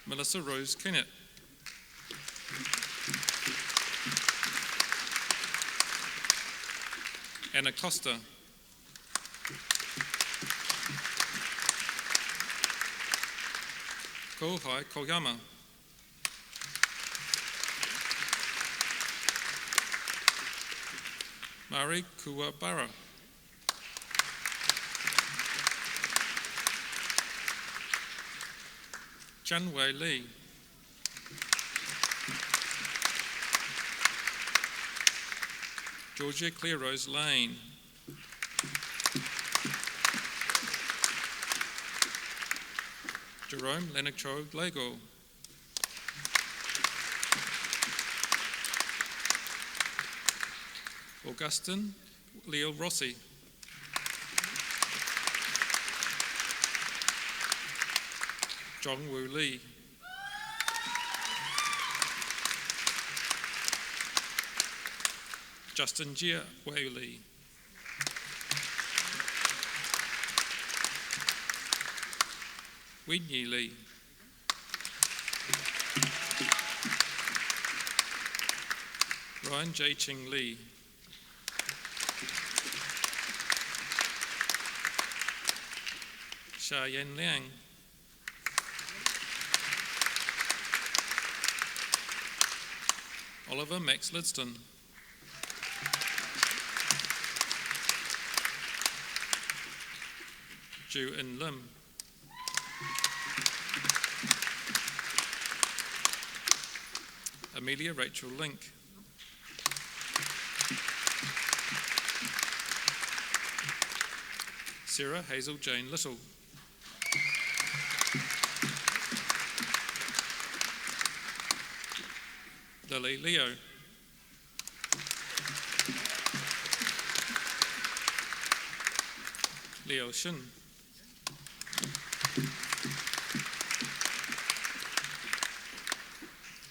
Melissa Rose Kennett. Anna Costa. Kohai Koyama. Mari Kuwabara. Junwei Lee. Georgia Claire Rose Lane. Jerome Lenicho Lego. Augustin Leo Rossi. John Woo Lee. Justin Jia Wei Lee. Winyi Lee. Ryan J. Ching Lee. Xia Yan Liang. Oliver Max Lidston. Ju In Lim. Amelia Rachel Link. Sarah Hazel Jane Little. Lily Leo. Leo Shin.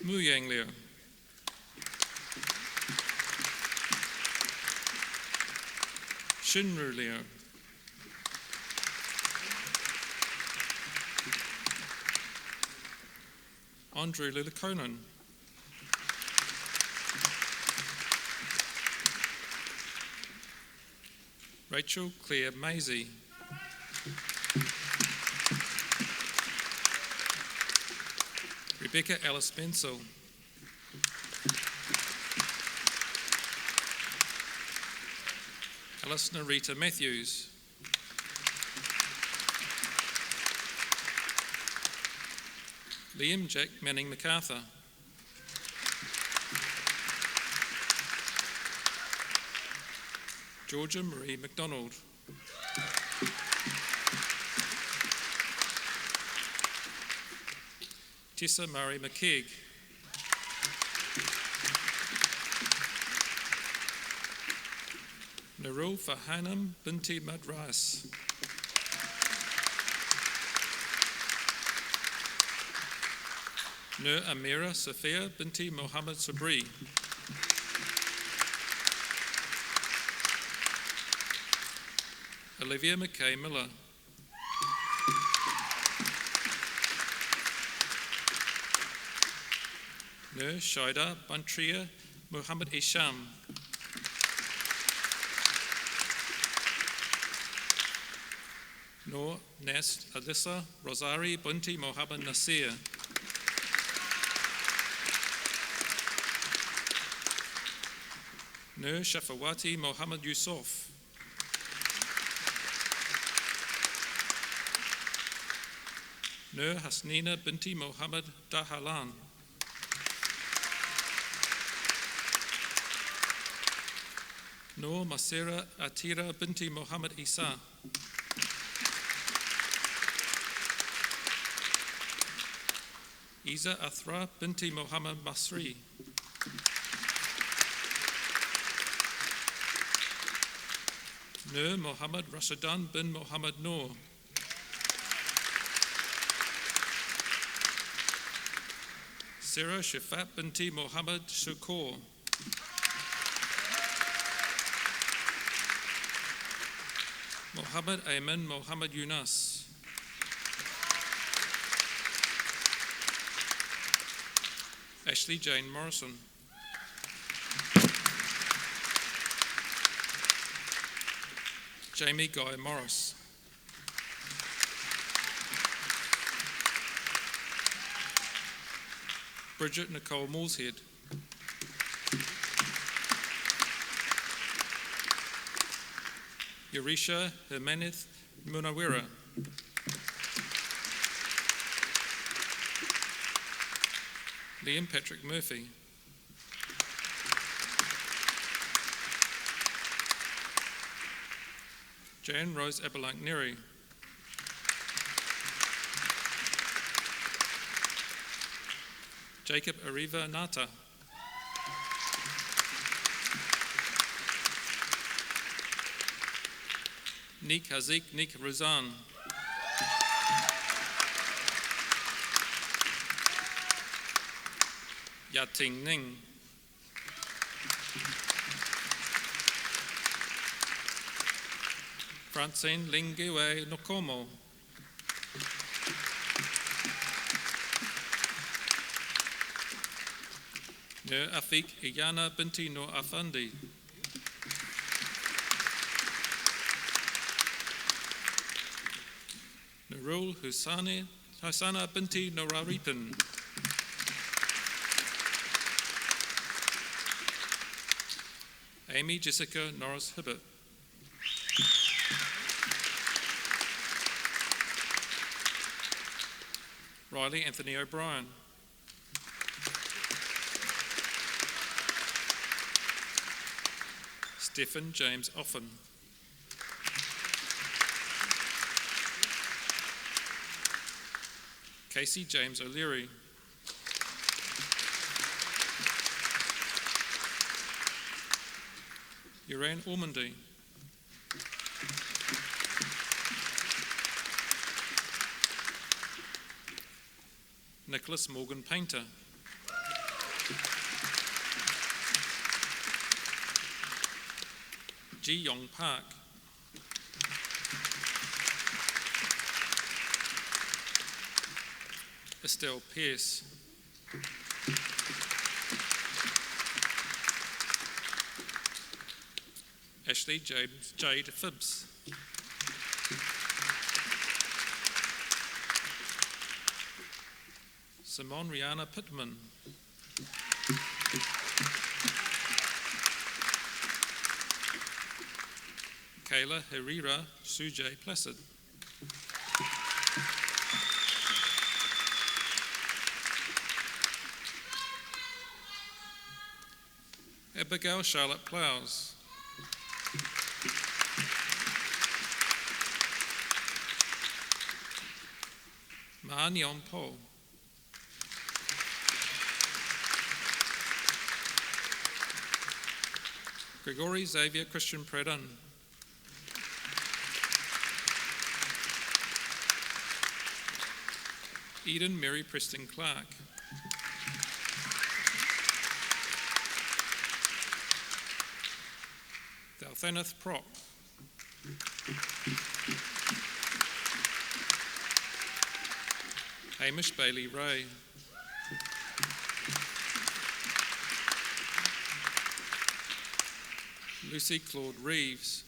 Mu Yang Leo. Shinru Leo. Andrew Liliconen. Rachel Claire Maisie. Rebecca Alice Bensel. Alice Narita Matthews. Liam Jack Manning MacArthur. Georgia Marie MacDonald. Tessa Murray McKeag. Narul Fahanam Binti Madras. Nur Amira Sophia Binti Mohammed Sabri. Olivia McKay Miller. Nur Shaida Bantria Muhammad Isham. Nur Nest Alyssa Rosari Bunti Mohammed Nasir. Nur Shafawati Mohammed Yusuf. Nur Hasnina Binti Mohammed Dahalan. Nur Masira Atira Binti Mohammed Isa. Isa Athra Binti Mohammed Masri. Nur Mohammed Rashadan bin Mohammed Noor. Sarah Shafat Binti Mohammed Shukur. Mohammed Ayman Mohammed Yunus. Ashley Jane Morrison. Jamie Guy Morris. Bridget Nicole Morshead. Yurisha Jimenez Munawira. Liam Patrick Murphy. Jan Rose Abelank Neri. Jacob Ariva Nata. Nick Hazik Nick Razan. Yating Ning. Francine Lingiwe Nokomo. Nur Afik Iyana Binti Nur Afandi. Nurul Husana Binti Noraripin. Amy Jessica Norris Hibbert. Riley Anthony O'Brien. Stephen James Offen. Casey James O'Leary. Urain Ormandy. Nicholas Morgan Painter. Ji Yong Park. Estelle Pierce. Ashley Jade Phibbs. Simone Rihanna Pittman. Kayla Herrera Sujay Placid. Abigail Charlotte Plows. Ma Nyon Po. Gregory Xavier Christian Predun. Eden Mary Preston Clark. Dalthaneth Prop. Hamish Bailey Ray. Lucy Claude Reeves.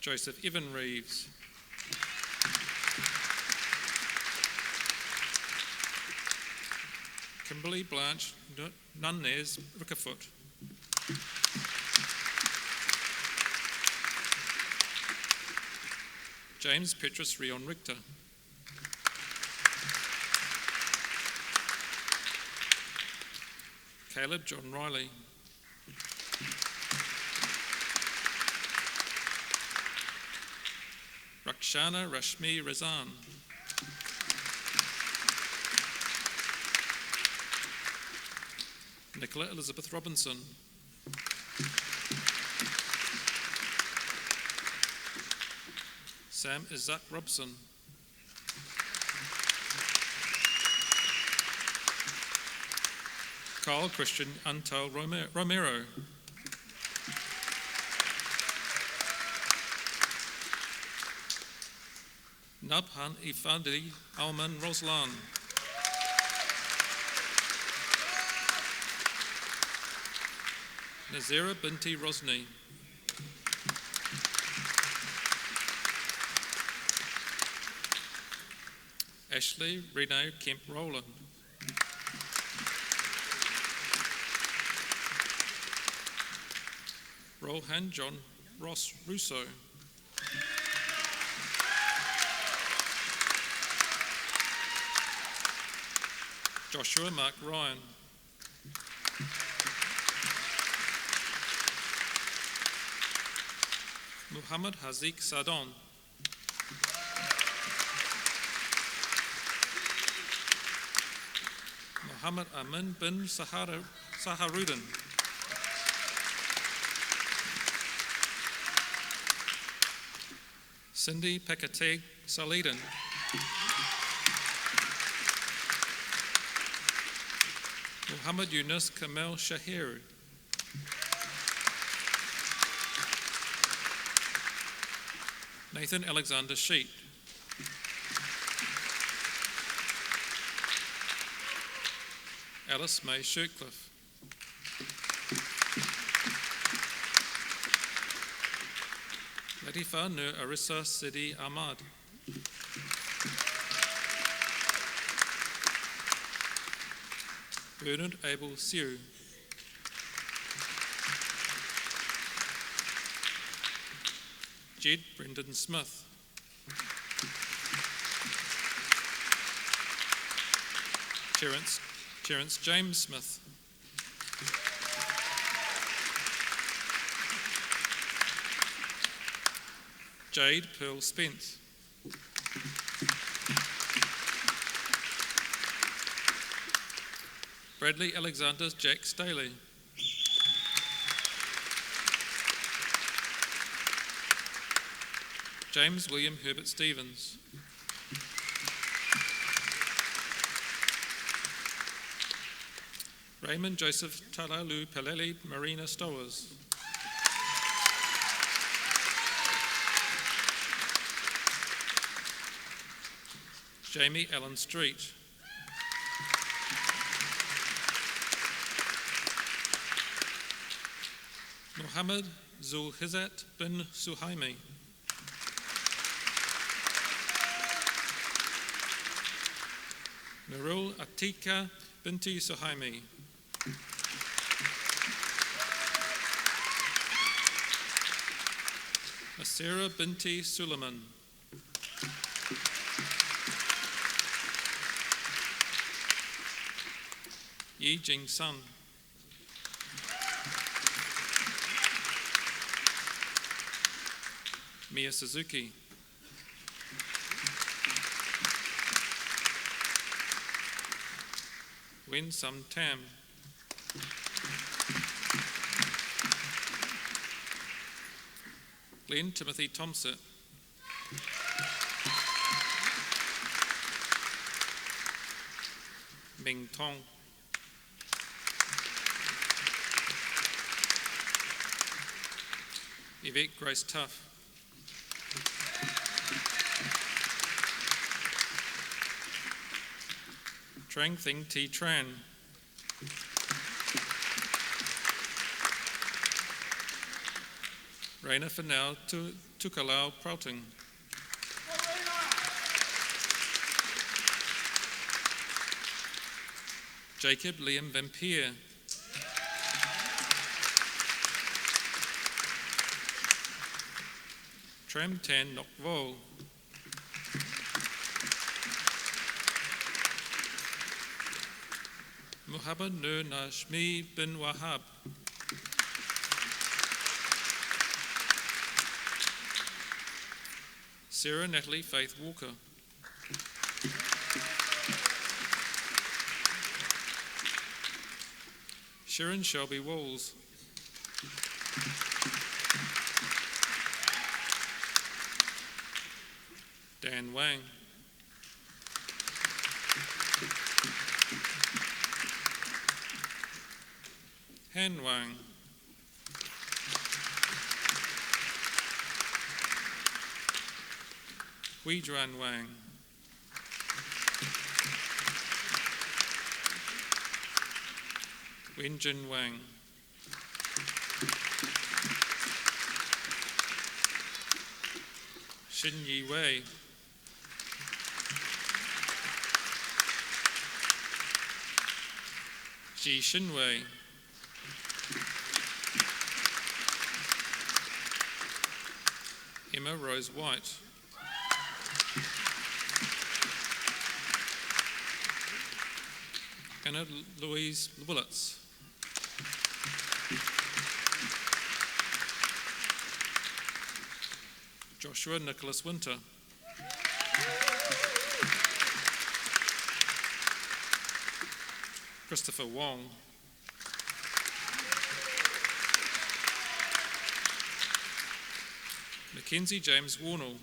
Joseph Evan Reeves. Kimberly Blanche Nunez Rickerfoot. James Petrus Rion Richter. Caleb John Riley. Rakshana Rashmi Razan. Nicola Elizabeth Robinson. Sam Isaac Robson. Carl Christian Antal Romero. Nabhan Ifadi Alman Roslan. Nazira Binti Rosni. Ashley Reno Kemp Rowland. Rohan John Ross Russo. Joshua Mark Ryan. Muhammad Haziq Sadon. Muhammad Amin bin Saharuddin. Cindy Pekateg Saliden. Muhammad Yunus Kamel Shahiru. Nathan Alexander Sheet. Alice May Shirtcliffe. Latifa Nur Arissa Sidi Ahmad. Bernard Abel Siu. Jed Brendan Smith. Terence James Smith. Jade Pearl Spence. Bradley Alexander Jack Staley. James William Herbert Stevens. Raymond Joseph Talalu Paleli Marina Stowers. Jamie Allen Street. Mohammed Zulhizat bin Suhaimi. Nurul Atika binti Suhaimi. Asira binti Suleiman. Yi Jing Sun. Mia Suzuki. Win Sum Tam. Glenn Timothy Thompson. Ming Tong. Yvette Grace Tuff. Trang Thing T Tran. Reina Finau Tukalau Prouting. Jacob Liam Vampire. Tram Tan Nokvo. Muhammad Nur Nashmi bin Wahab. Sarah Natalie Faith Walker. Sharon Shelby Walls. Dan Wang. Han Wang. Weidran Wang. Wenjin Wang. Xin Yi Wei. Ji Xinwei. Emma Rose White. Anna Louise Willits. Joshua Nicholas Winter. Christopher Wong. Mackenzie James Warnell.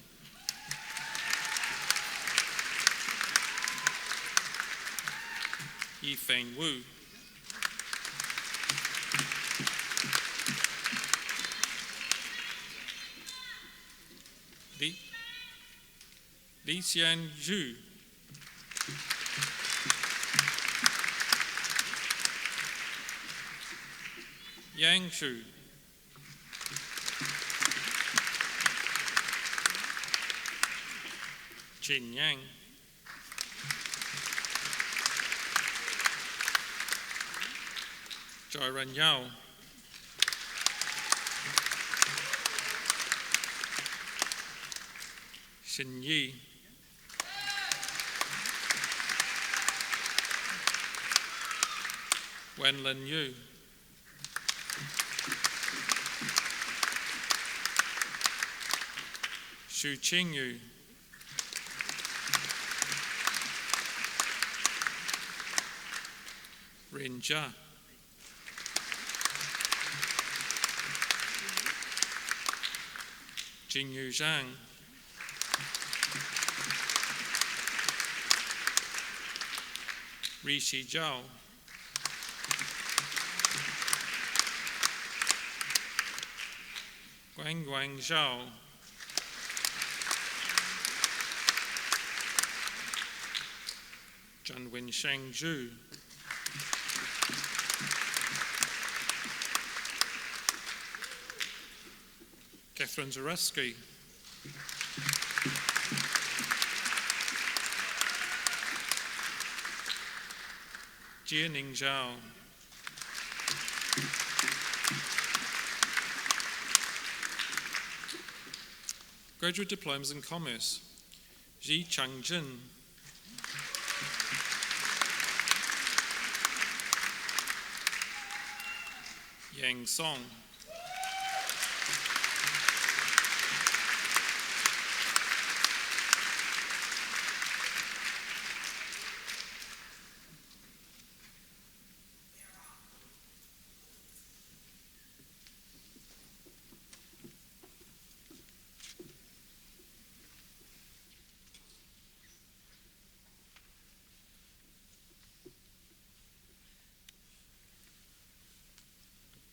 Yi Feng Wu. Li Xian Zhu. Yang Shu. Chen Yang. Jairan Yao. Xin Yi. Wen Lin Yu. Xu Qing Yu. Ren Jia. Jingyu Zhang. Rishi Zhao. Guang Zhao. Zhanwen Shang Zhu. Catherine Zaraski. Jianing Zhao. Graduate Diplomas in Commerce. Ji Changjin. Yang Song.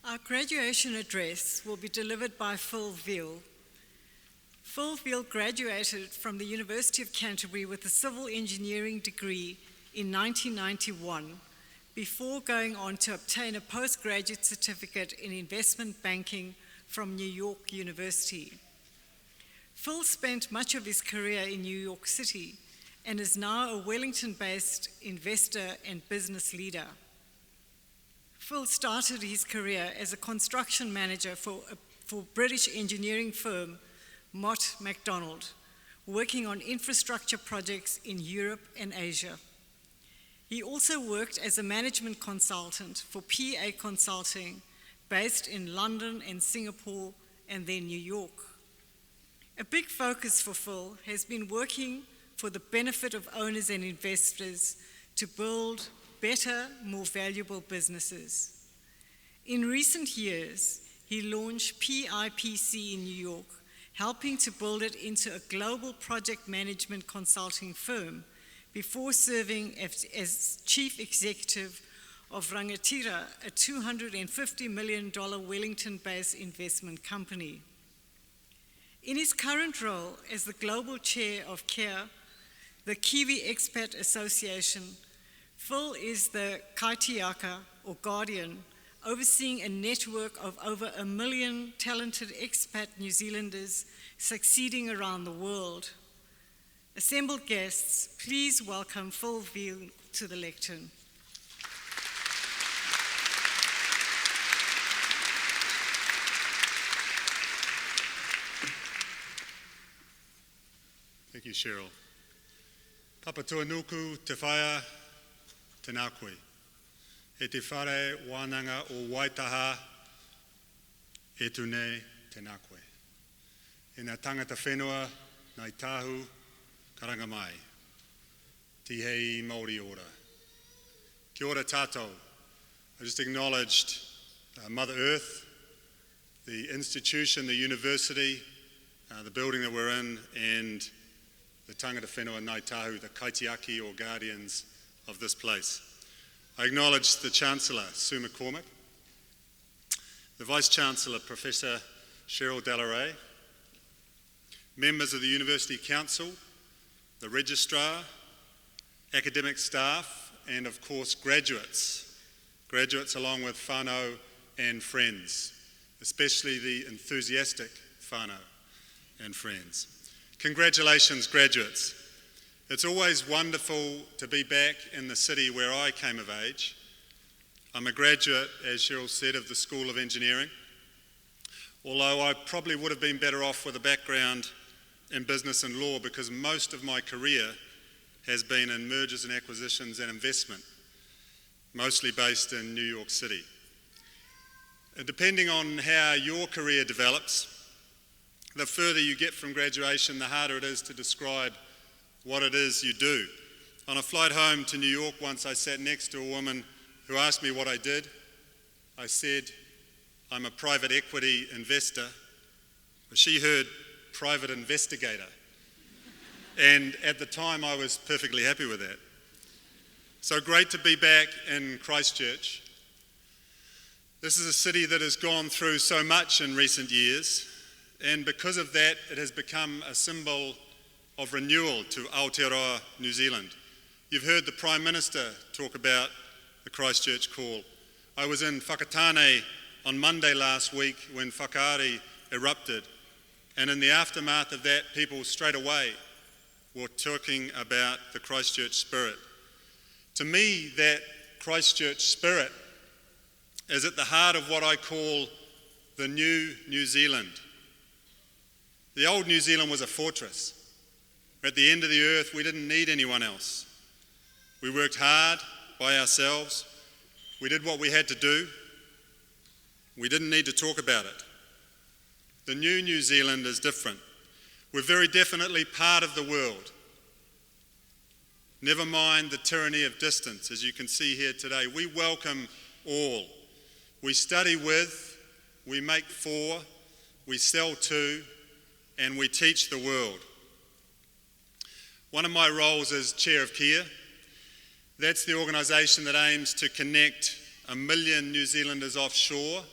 Our graduation address will be delivered by Phil Veal. Phil Veal graduated from the University of Canterbury with a civil engineering degree in 1991 before going on to obtain a postgraduate certificate in investment banking from New York University. Phil spent much of his career in New York City and is now a Wellington-based investor and business leader. Phil started his career as a construction manager for British engineering firm Mott MacDonald, working on infrastructure projects in Europe and Asia. He also worked as a management consultant for PA Consulting, based in London and Singapore and then New York. A big focus for Phil has been working for the benefit of owners and investors to build better, more valuable businesses. In recent years, he launched PIPC in New York, helping to build it into a global project management consulting firm before serving as chief executive of Rangatira, a $250 million Wellington-based investment company. In his current role as the global chair of KEA, the Kiwi Expat Association, Phil is the kaitiaka, or guardian, overseeing a network of over 1 million talented expat New Zealanders succeeding around the world. Assembled guests, please welcome Phil Veal to the lectern. Thank you, Cheryl. Papatua nuku te whaia te nākoe. E te whare wānanga o Waitaha e tune te nākoe. E nā tangata whenua nai tāhu karanga mai. Tihei Māori ora. Kia ora tātou. I just acknowledged Mother Earth, the institution, the university, the building that we're in, and the tangata whenua nai tāhu, the kaitiaki or guardians of this place. I acknowledge the Chancellor, Sue McCormick, the Vice-Chancellor, Professor Cheryl Delaray, members of the University Council, the Registrar, academic staff, and of course graduates along with whānau and friends, especially the enthusiastic whānau and friends. Congratulations, graduates. It's always wonderful to be back in the city where I came of age. I'm a graduate, as Cheryl said, of the School of Engineering, although I probably would have been better off with a background in business and law because most of my career has been in mergers and acquisitions and investment, mostly based in New York City. Depending on how your career develops, the further you get from graduation, the harder it is to describe what it is you do. On a flight home to New York once, I sat next to a woman who asked me what I did. I said, I'm a private equity investor. But she heard private investigator. And at the time, I was perfectly happy with that. So great to be back in Christchurch. This is a city that has gone through so much in recent years, and because of that, it has become a symbol of renewal to Aotearoa, New Zealand. You've heard the Prime Minister talk about the Christchurch call. I was in Whakatane on Monday last week when whakaari erupted, and in the aftermath of that, people straight away were talking about the Christchurch spirit. To me, that Christchurch spirit is at the heart of what I call the new New Zealand. The old New Zealand was a fortress. At the end of the earth, we didn't need anyone else. We worked hard by ourselves. We did what we had to do. We didn't need to talk about it. The new New Zealand is different. We're very definitely part of the world. Never mind the tyranny of distance, as you can see here today. We welcome all. We study with, we make for, we sell to, and we teach the world. One of my roles as chair of KEA, that's the organisation that aims to connect 1 million New Zealanders offshore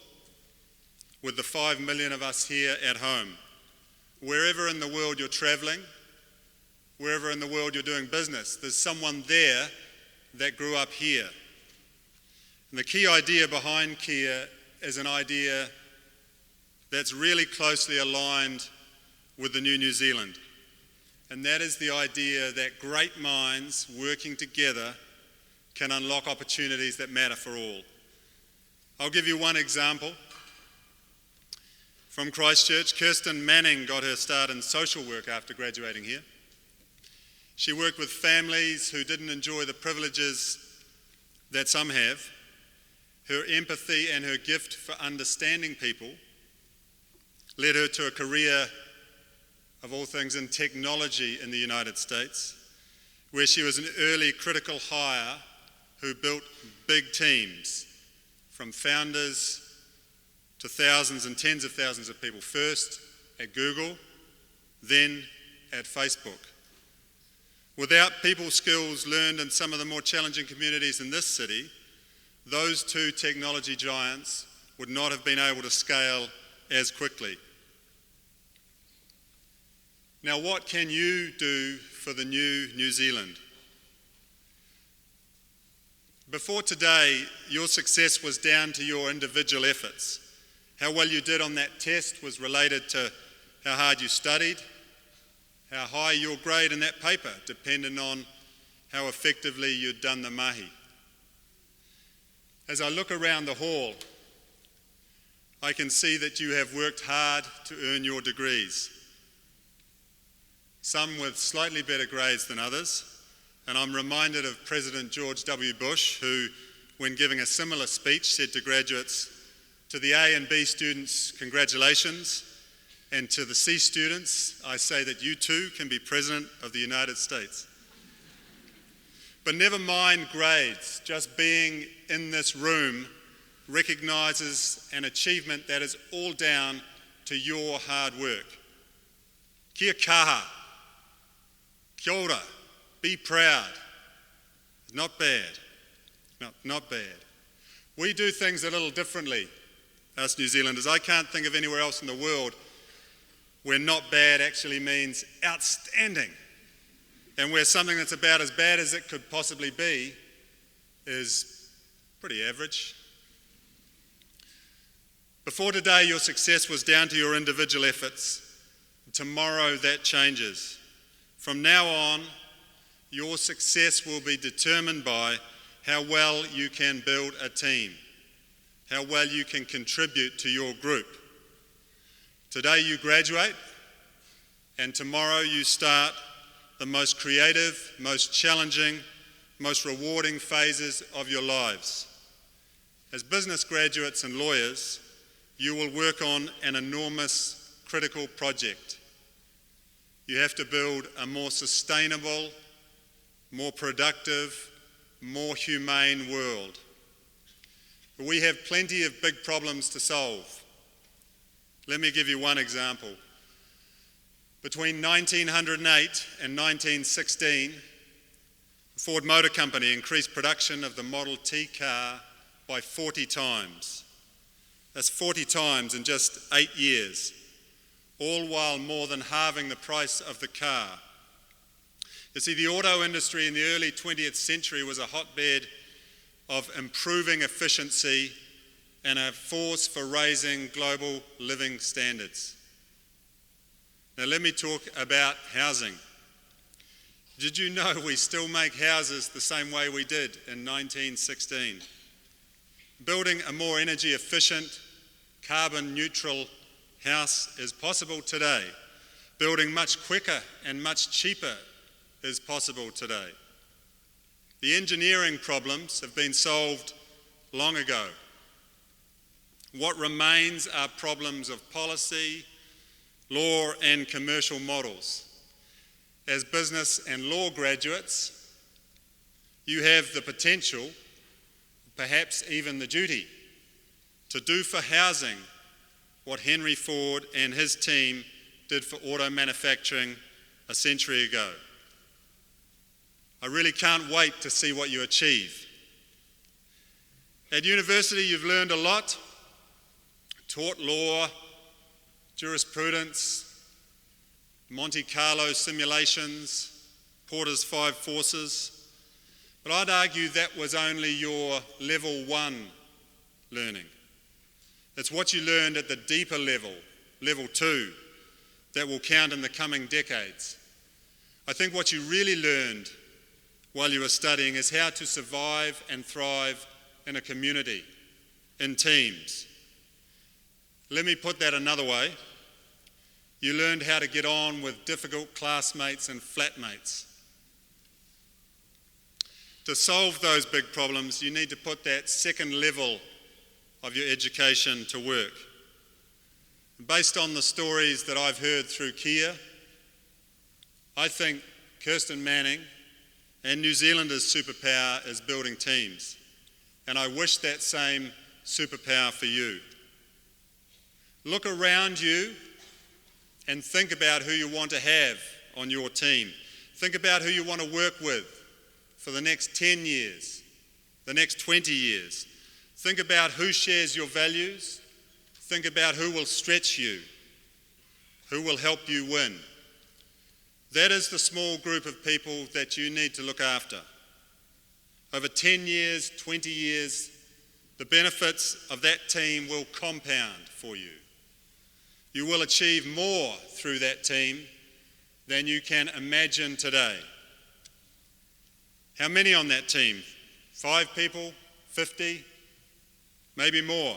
with the 5 million of us here at home. Wherever in the world you're travelling, wherever in the world you're doing business, there's someone there that grew up here. And the key idea behind KEA is an idea that's really closely aligned with the New Zealand. And that is the idea that great minds working together can unlock opportunities that matter for all. I'll give you one example. From Christchurch, Kirsten Manning got her start in social work after graduating here. She worked with families who didn't enjoy the privileges that some have. Her empathy and her gift for understanding people led her to a career, of all things, in technology in the United States, where she was an early critical hire who built big teams, from founders to thousands and tens of thousands of people, first at Google, then at Facebook. Without people skills learned in some of the more challenging communities in this city, those two technology giants would not have been able to scale as quickly. Now, what can you do for the New Zealand? Before today, your success was down to your individual efforts. How well you did on that test was related to how hard you studied, how high your grade in that paper depended on how effectively you'd done the mahi. As I look around the hall, I can see that you have worked hard to earn your degrees, some with slightly better grades than others, and I'm reminded of President George W. Bush, who, when giving a similar speech, said to graduates, "To the A and B students, congratulations, and to the C students, I say that you too can be President of the United States." But never mind grades, just being in this room recognises an achievement that is all down to your hard work. Kia kaha, kia ora, be proud. Not bad, not bad. We do things a little differently, us New Zealanders. I can't think of anywhere else in the world where not bad actually means outstanding, and where something that's about as bad as it could possibly be is pretty average. Before today, your success was down to your individual efforts. Tomorrow, that changes. From now on, your success will be determined by how well you can build a team, how well you can contribute to your group. Today you graduate, and tomorrow you start the most creative, most challenging, most rewarding phases of your lives. As business graduates and lawyers, you will work on an enormous critical project. You have to build a more sustainable, more productive, more humane world. But we have plenty of big problems to solve. Let me give you one example. Between 1908 and 1916, the Ford Motor Company increased production of the Model T car by 40 times. That's 40 times in just 8 years, all while more than halving the price of the car. You see, the auto industry in the early 20th century was a hotbed of improving efficiency and a force for raising global living standards. Now let me talk about housing. Did you know we still make houses the same way we did in 1916? Building a more energy efficient, carbon neutral house is possible today. Building much quicker and much cheaper is possible today. The engineering problems have been solved long ago. What remains are problems of policy, law, and commercial models. As business and law graduates, you have the potential, perhaps even the duty, to do for housing what Henry Ford and his team did for auto manufacturing a century ago. I really can't wait to see what you achieve. At university, you've learned a lot, taught law, jurisprudence, Monte Carlo simulations, Porter's 5 forces, but I'd argue that was only your level 1 learning. It's what you learned at the deeper level, level 2, that will count in the coming decades. I think what you really learned while you were studying is how to survive and thrive in a community, in teams. Let me put that another way. You learned how to get on with difficult classmates and flatmates. To solve those big problems, you need to put that second level of your education to work. Based on the stories that I've heard through Kia, I think Kirsten Manning and New Zealanders' superpower is building teams. And I wish that same superpower for you. Look around you and think about who you want to have on your team. Think about who you want to work with for the next 10 years, the next 20 years. Think about who shares your values. Think about who will stretch you, who will help you win. That is the small group of people that you need to look after. Over 10 years, 20 years, the benefits of that team will compound for you. You will achieve more through that team than you can imagine today. How many on that team? 5 people? 50? Maybe more.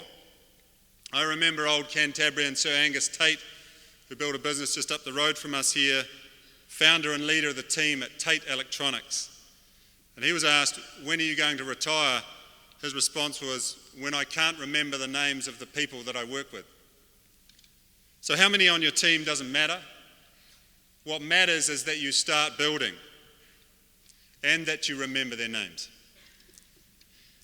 I remember old Cantabrian Sir Angus Tate, who built a business just up the road from us here, founder and leader of the team at Tate Electronics. And he was asked, when are you going to retire? His response was, when I can't remember the names of the people that I work with. So how many on your team doesn't matter. What matters is that you start building and that you remember their names.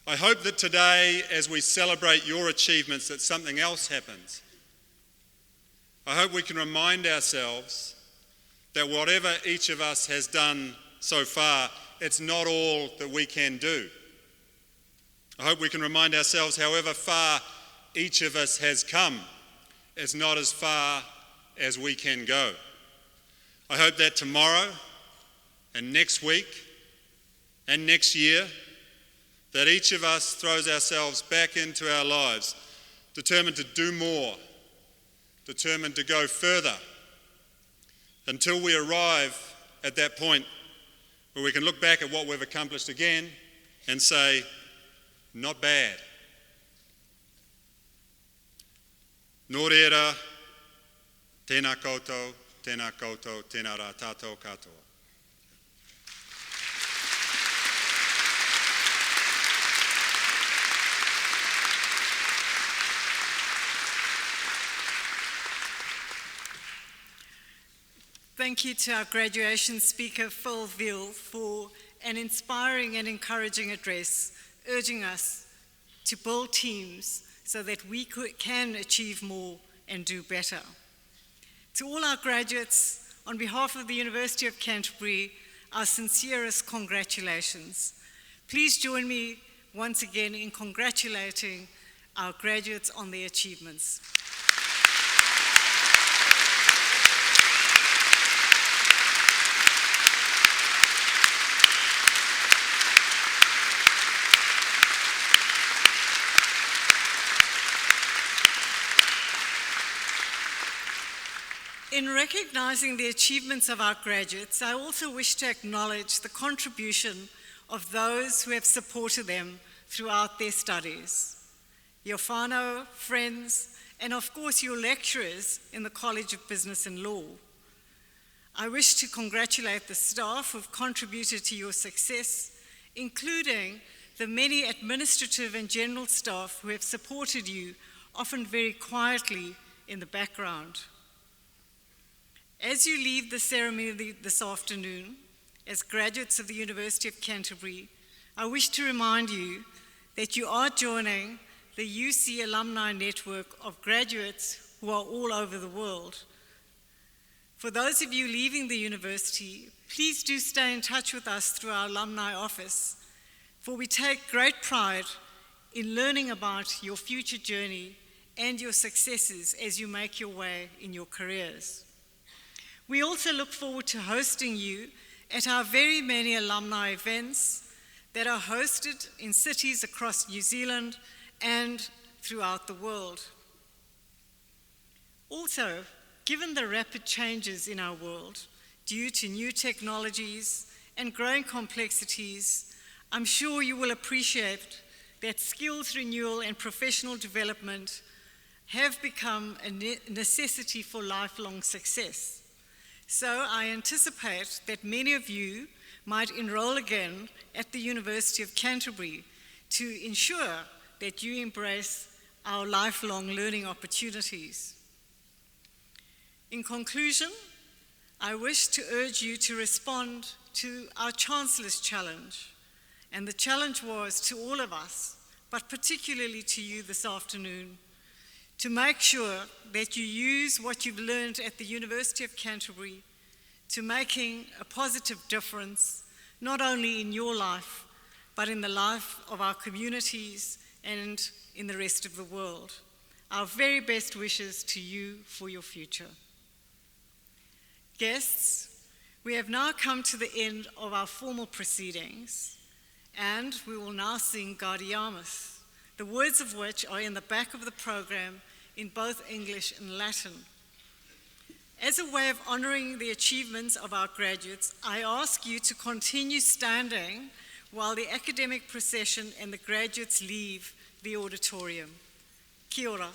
I hope that today, as we celebrate your achievements, that something else happens. I hope we can remind ourselves that whatever each of us has done so far, it's not all that we can do. I hope we can remind ourselves, however far each of us has come, it's not as far as we can go. I hope that tomorrow and next week and next year, that each of us throws ourselves back into our lives, determined to do more, determined to go further, until we arrive at that point where we can look back at what we've accomplished again and say, not bad. Nō reira, tēnā koutou, tēnā koutou, tēnā rā tātou katoa. Thank you to our graduation speaker, Phil Veal, for an inspiring and encouraging address, urging us to build teams so that we can achieve more and do better. To all our graduates, on behalf of the University of Canterbury, our sincerest congratulations. Please join me once again in congratulating our graduates on their achievements. In recognizing the achievements of our graduates, I also wish to acknowledge the contribution of those who have supported them throughout their studies. Your whānau, friends, and of course your lecturers in the College of Business and Law. I wish to congratulate the staff who have contributed to your success, including the many administrative and general staff who have supported you, often very quietly in the background. As you leave the ceremony this afternoon, as graduates of the University of Canterbury, I wish to remind you that you are joining the UC alumni network of graduates who are all over the world. For those of you leaving the university, please do stay in touch with us through our alumni office, for we take great pride in learning about your future journey and your successes as you make your way in your careers. We also look forward to hosting you at our very many alumni events that are hosted in cities across New Zealand and throughout the world. Also, given the rapid changes in our world due to new technologies and growing complexities, I'm sure you will appreciate that skills renewal and professional development have become a necessity for lifelong success. So I anticipate that many of you might enroll again at the University of Canterbury to ensure that you embrace our lifelong learning opportunities. In conclusion, I wish to urge you to respond to our Chancellor's challenge. And the challenge was to all of us, but particularly to you this afternoon, to make sure that you use what you've learned at the University of Canterbury to making a positive difference, not only in your life, but in the life of our communities and in the rest of the world. Our very best wishes to you for your future. Guests, we have now come to the end of our formal proceedings, and we will now sing Gaudiamus, the words of which are in the back of the program in both English and Latin. As a way of honoring the achievements of our graduates, I ask you to continue standing while the academic procession and the graduates leave the auditorium. Kia ora.